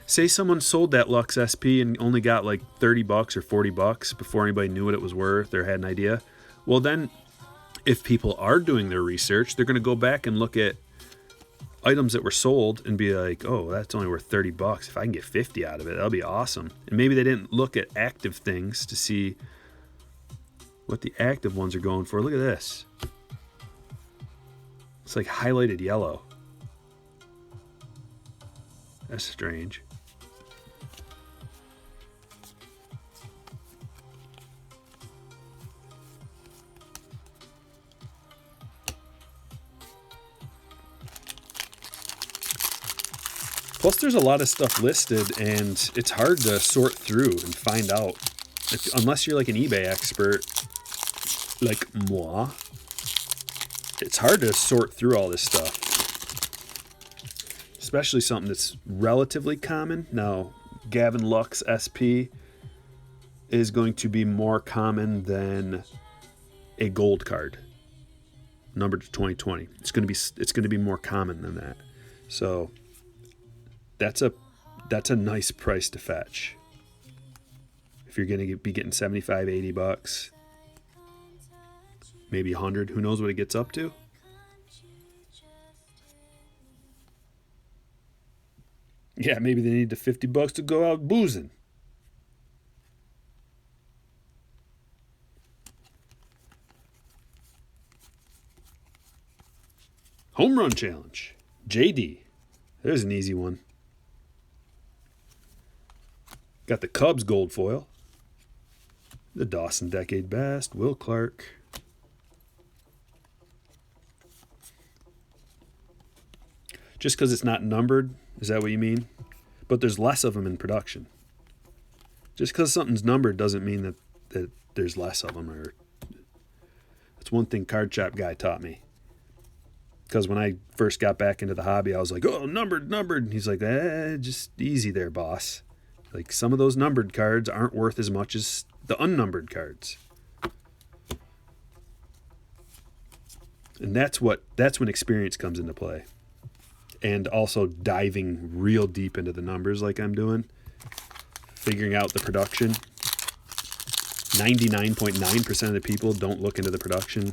say someone sold that Lux SP and only got like $30 or $40 before anybody knew what it was worth or had an idea. Well, then if people are doing their research, they're going to go back and look at items that were sold and be like, oh, that's only worth $30. If I can get 50 out of it, that'll be awesome. And maybe they didn't look at active things to see what the active ones are going for. Look at this. It's like highlighted yellow. That's strange. Plus, there's a lot of stuff listed, and it's hard to sort through and find out. Unless you're like an eBay expert, like moi, it's hard to sort through all this stuff. Especially something that's relatively common. Now, Gavin Lux SP is going to be more common than a gold card numbered to 2020. It's going to be more common than that. So that's a nice price to fetch. If you're going to be getting $75, $80, maybe 100, who knows what it gets up to? Yeah, maybe they need the $50 to go out boozing. Home run challenge. JD. There's an easy one. Got the Cubs gold foil. The Dawson Decade Best. Will Clark. Just because it's not numbered, is that what you mean? But there's less of them in production. Just because something's numbered doesn't mean that there's less of them. Or that's one thing Card Shop guy taught me. Because when I first got back into the hobby, I was like, oh, numbered. And he's like, just easy there, boss. Like some of those numbered cards aren't worth as much as the unnumbered cards. And that's when experience comes into play. And also diving real deep into the numbers like I'm doing. Figuring out the production. 99.9% of the people don't look into the production.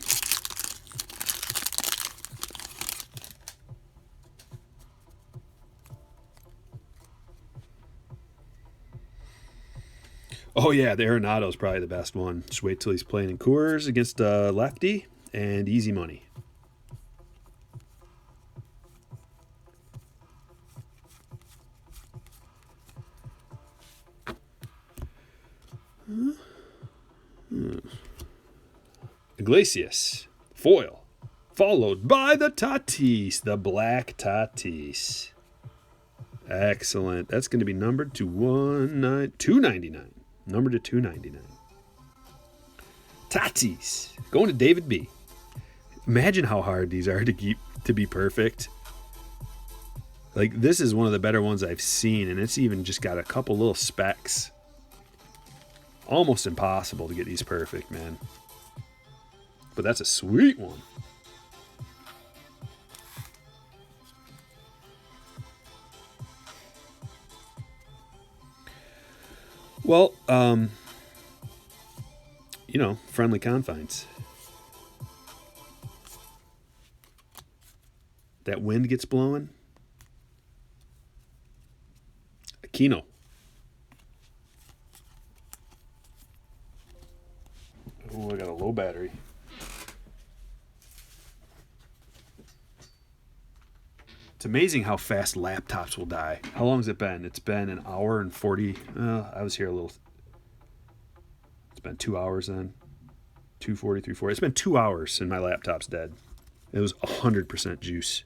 Oh yeah, the Arenado's probably the best one. Just wait till he's playing in Coors against a lefty and easy money. Iglesias, foil, followed by the Tatis, the black Tatis. Excellent. That's going to be numbered to $299. Numbered to $299. Tatis, going to David B. Imagine how hard these are to be perfect. Like, this is one of the better ones I've seen, and it's even just got a couple little specks. Almost impossible to get these perfect, man. But that's a sweet one. Well, friendly confines. that wind gets blowing. Kino. Oh, I got a low battery. It's amazing how fast laptops will die. How long has it been? It's been an hour and 40. I was here a little. It's been 2 hours then. 2:40, 3:40. It's been 2 hours and my laptop's dead. It was 100% juice.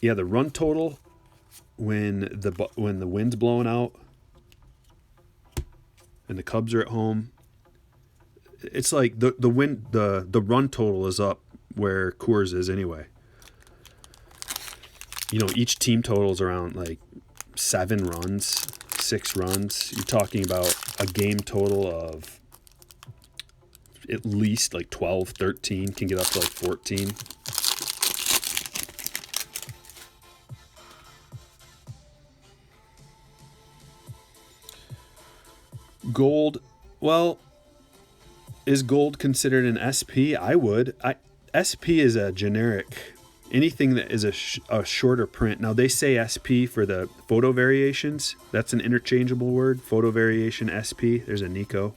Yeah, the run total when the wind's blowing out and the Cubs are at home, it's like the run total is up where Coors is anyway. Each team totals around like 7 runs, 6 runs. You're talking about a game total of at least like 12, 13, can get up to like 14. Gold, well, is gold considered an SP? I would. SP is a generic. Anything that is a shorter print. Now, they say SP for the photo variations. That's an interchangeable word. Photo variation SP. There's a Nico.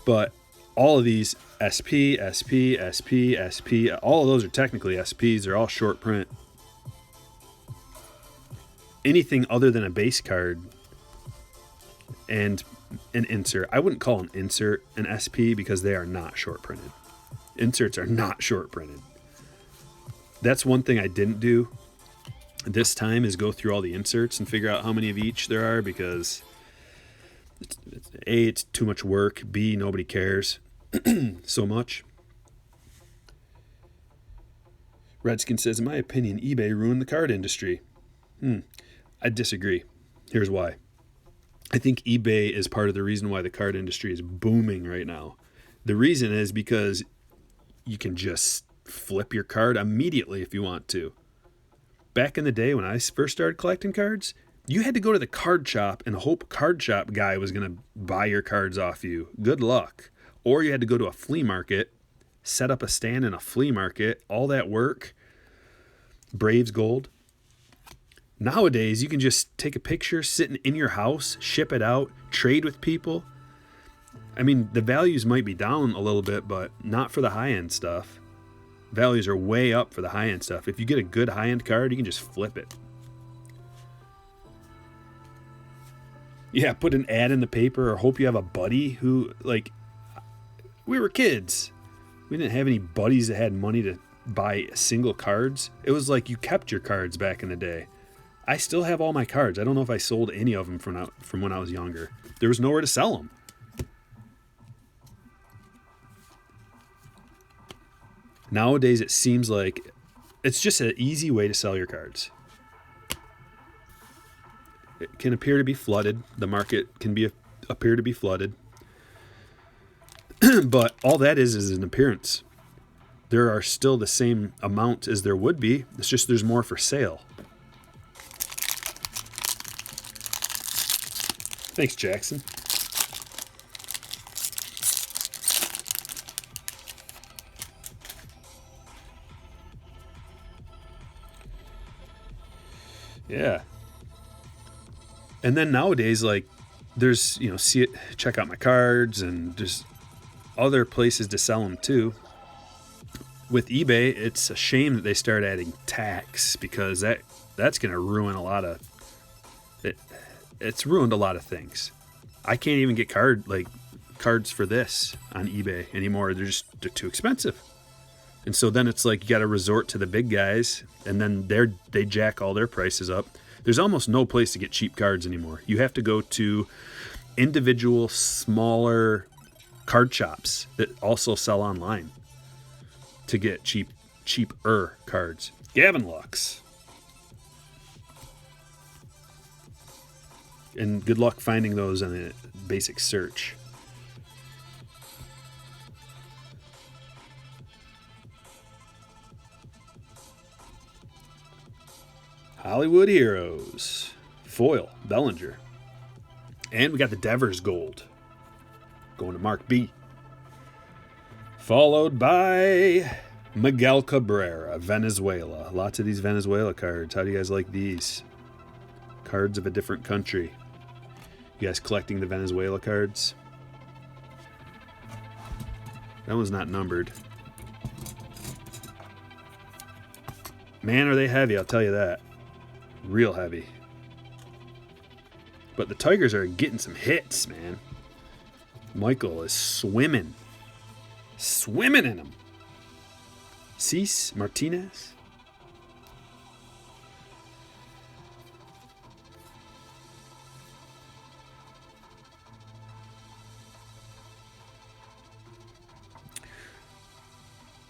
But all of these SP, SP, SP, SP, all of those are technically SPs. They're all short print. Anything other than a base card and an insert. I wouldn't call an insert an SP because they are not short printed. Inserts are not short printed. That's one thing I didn't do this time is go through all the inserts and figure out how many of each there are because A, it's too much work. B, nobody cares so much. Redskin says, in my opinion, eBay ruined the card industry. I disagree. Here's why. I think eBay is part of the reason why the card industry is booming right now. The reason is because you can just flip your card immediately if you want to. Back in the day when I first started collecting cards, you had to go to the card shop and hope card shop guy was going to buy your cards off you. Good luck. Or you had to go to a flea market, set up a stand in a flea market, all that work. Braves gold. Nowadays, you can just take a picture sitting in your house, ship it out, trade with people. I mean, the values might be down a little bit, but not for the high-end stuff. Values are way up for the high-end stuff. If you get a good high-end card, you can just flip it. Yeah, put an ad in the paper or hope you have a buddy who, like, we were kids. We didn't have any buddies that had money to buy single cards. It was like you kept your cards back in the day. I still have all my cards. I don't know if I sold any of them from when I was younger. There was nowhere to sell them. Nowadays, it seems like it's just an easy way to sell your cards. It can appear to be flooded. The market can appear to be flooded. But all that is an appearance. There are still the same amount as there would be. It's just there's more for sale. Thanks, Jackson. Yeah. And then nowadays, like, there's, check out my cards and just other places to sell them too. With eBay, it's a shame that they start adding tax because that's going to ruin a lot of it. It's ruined a lot of things. I can't even get cards for this on eBay anymore. They're too expensive. And so then it's like you got to resort to the big guys, and then they jack all their prices up. There's almost no place to get cheap cards anymore. You have to go to individual, smaller card shops that also sell online to get cheaper cards. Gavin Lux. And good luck finding those in a basic search. Hollywood Heroes. foil, Bellinger. And we got the Devers Gold going to Mark B. Followed by Miguel Cabrera, Venezuela. Lots of these Venezuela cards. How do you guys like these? Cards of a different country. You guys collecting the Venezuela cards? That one's not numbered. Man, are they heavy, I'll tell you that. Real heavy. But the Tigers are getting some hits, man. Michael is swimming. Swimming in them. Cease, Martinez.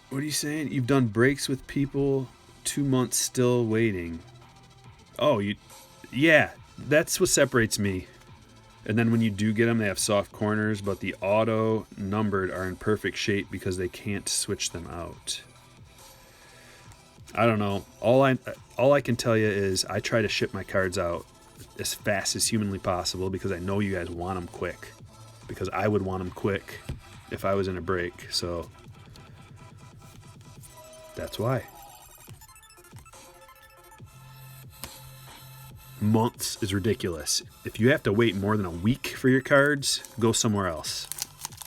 What are you saying? You've done breaks with people, 2 months still waiting. Oh, yeah, that's what separates me. And then when you do get them, they have soft corners, but the auto numbered are in perfect shape because they can't switch them out. I don't know. All I can tell you is I try to ship my cards out as fast as humanly possible because I know you guys want them quick. Because I would want them quick if I was in a break. So that's why. Months is ridiculous. If you have to wait more than a week for your cards, go somewhere else.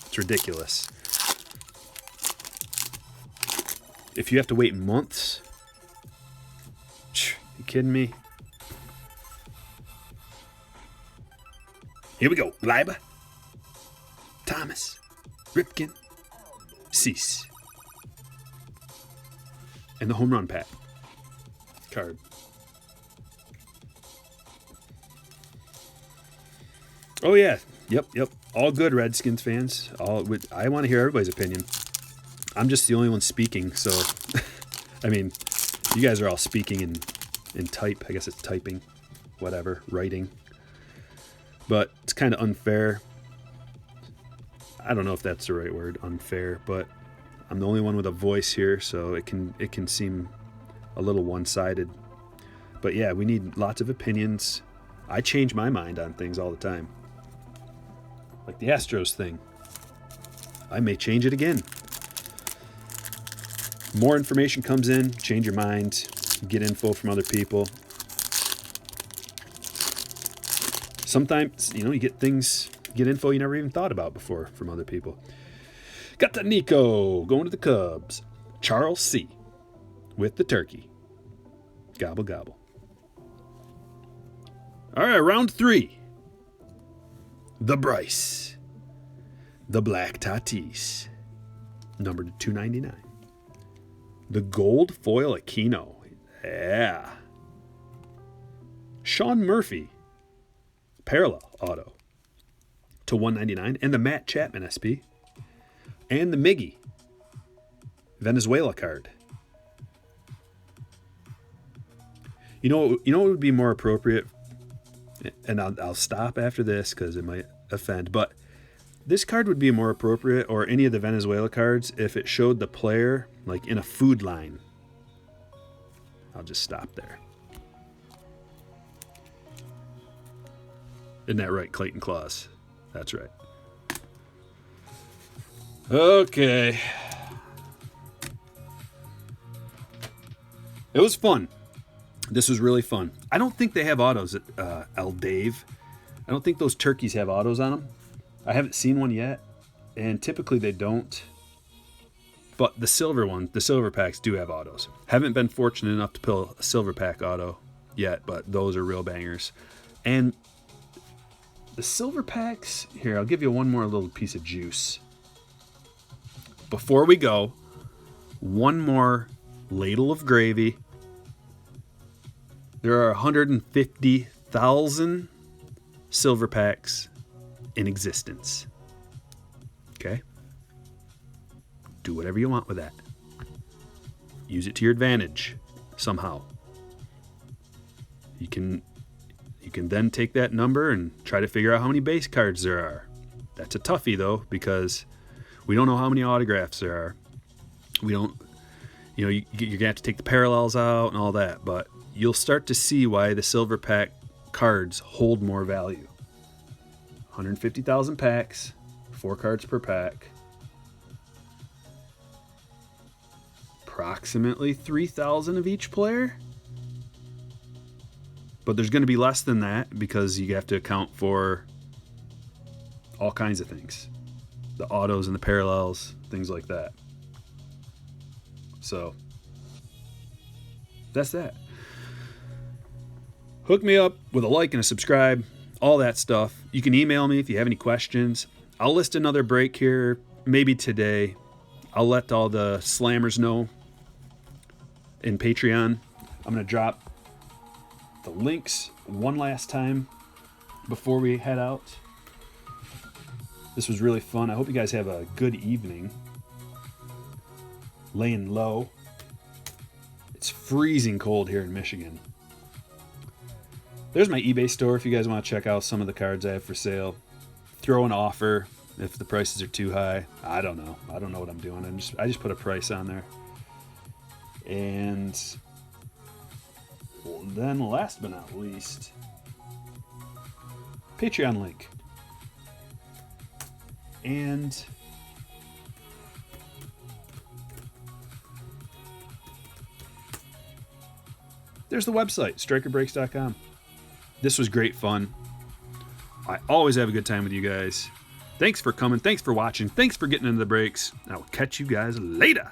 It's ridiculous. If you have to wait months, you kidding me? Here we go. Leiber, Thomas, Ripken, Cease. And the home run pack card. Oh, yeah. Yep. All good, Redskins fans. I want to hear everybody's opinion. I'm just the only one speaking, so... I mean, you guys are all speaking in type. I guess it's typing. Whatever. Writing. But it's kind of unfair. I don't know if that's the right word, unfair, but I'm the only one with a voice here, so it can seem a little one-sided. But yeah, we need lots of opinions. I change my mind on things all the time. Like the Astros thing. I may change it again. More information comes in, change your mind, get info from other people. Sometimes, you get info you never even thought about before from other people. Got the Nico going to the Cubs. Charles C. with the turkey. Gobble, gobble. All right, round 3. The Bryce. The Black Tatis. Number 299. The Gold Foil Aquino. Yeah. Sean Murphy. Parallel auto. To 199. And the Matt Chapman SP. And the Miggy. Venezuela card. You know what would be more appropriate? And I'll stop after this because it might offend. But this card would be more appropriate, or any of the Venezuela cards, if it showed the player like in a food line. I'll just stop there. Isn't that right, Clayton Claus? That's right. Okay. It was fun. This was really fun. I don't think they have autos at El Dave. I don't think those turkeys have autos on them. I haven't seen one yet, and typically they don't. But the silver packs do have autos. Haven't been fortunate enough to pull a silver pack auto yet, but those are real bangers. And the silver packs, here, I'll give you one more little piece of juice. Before we go, one more ladle of gravy. There are 150,000 silver packs in existence. Okay? Do whatever you want with that. Use it to your advantage somehow. You can then take that number and try to figure out how many base cards there are. That's a toughie though, because we don't know how many autographs there are. We don't, you're going to have to take the parallels out and all that, but you'll start to see why the silver pack cards hold more value. 150,000 packs, 4 cards per pack. Approximately 3,000 of each player. But there's going to be less than that because you have to account for all kinds of things. The autos and the parallels, things like that. So, that's that. Hook me up with a like and a subscribe, all that stuff. You can email me if you have any questions. I'll list another break here, maybe today. I'll let all the slammers know in Patreon. I'm going to drop the links one last time before we head out. This was really fun. I hope you guys have a good evening. Laying low. It's freezing cold here in Michigan. There's my eBay store if you guys want to check out some of the cards I have for sale. Throw an offer if the prices are too high. I don't know. I don't know what I'm doing. I just put a price on there. And then last but not least, Patreon link. And there's the website, strikerbreaks.com. This was great fun. I always have a good time with you guys. Thanks for coming. Thanks for watching. Thanks for getting into the breaks. I will catch you guys later.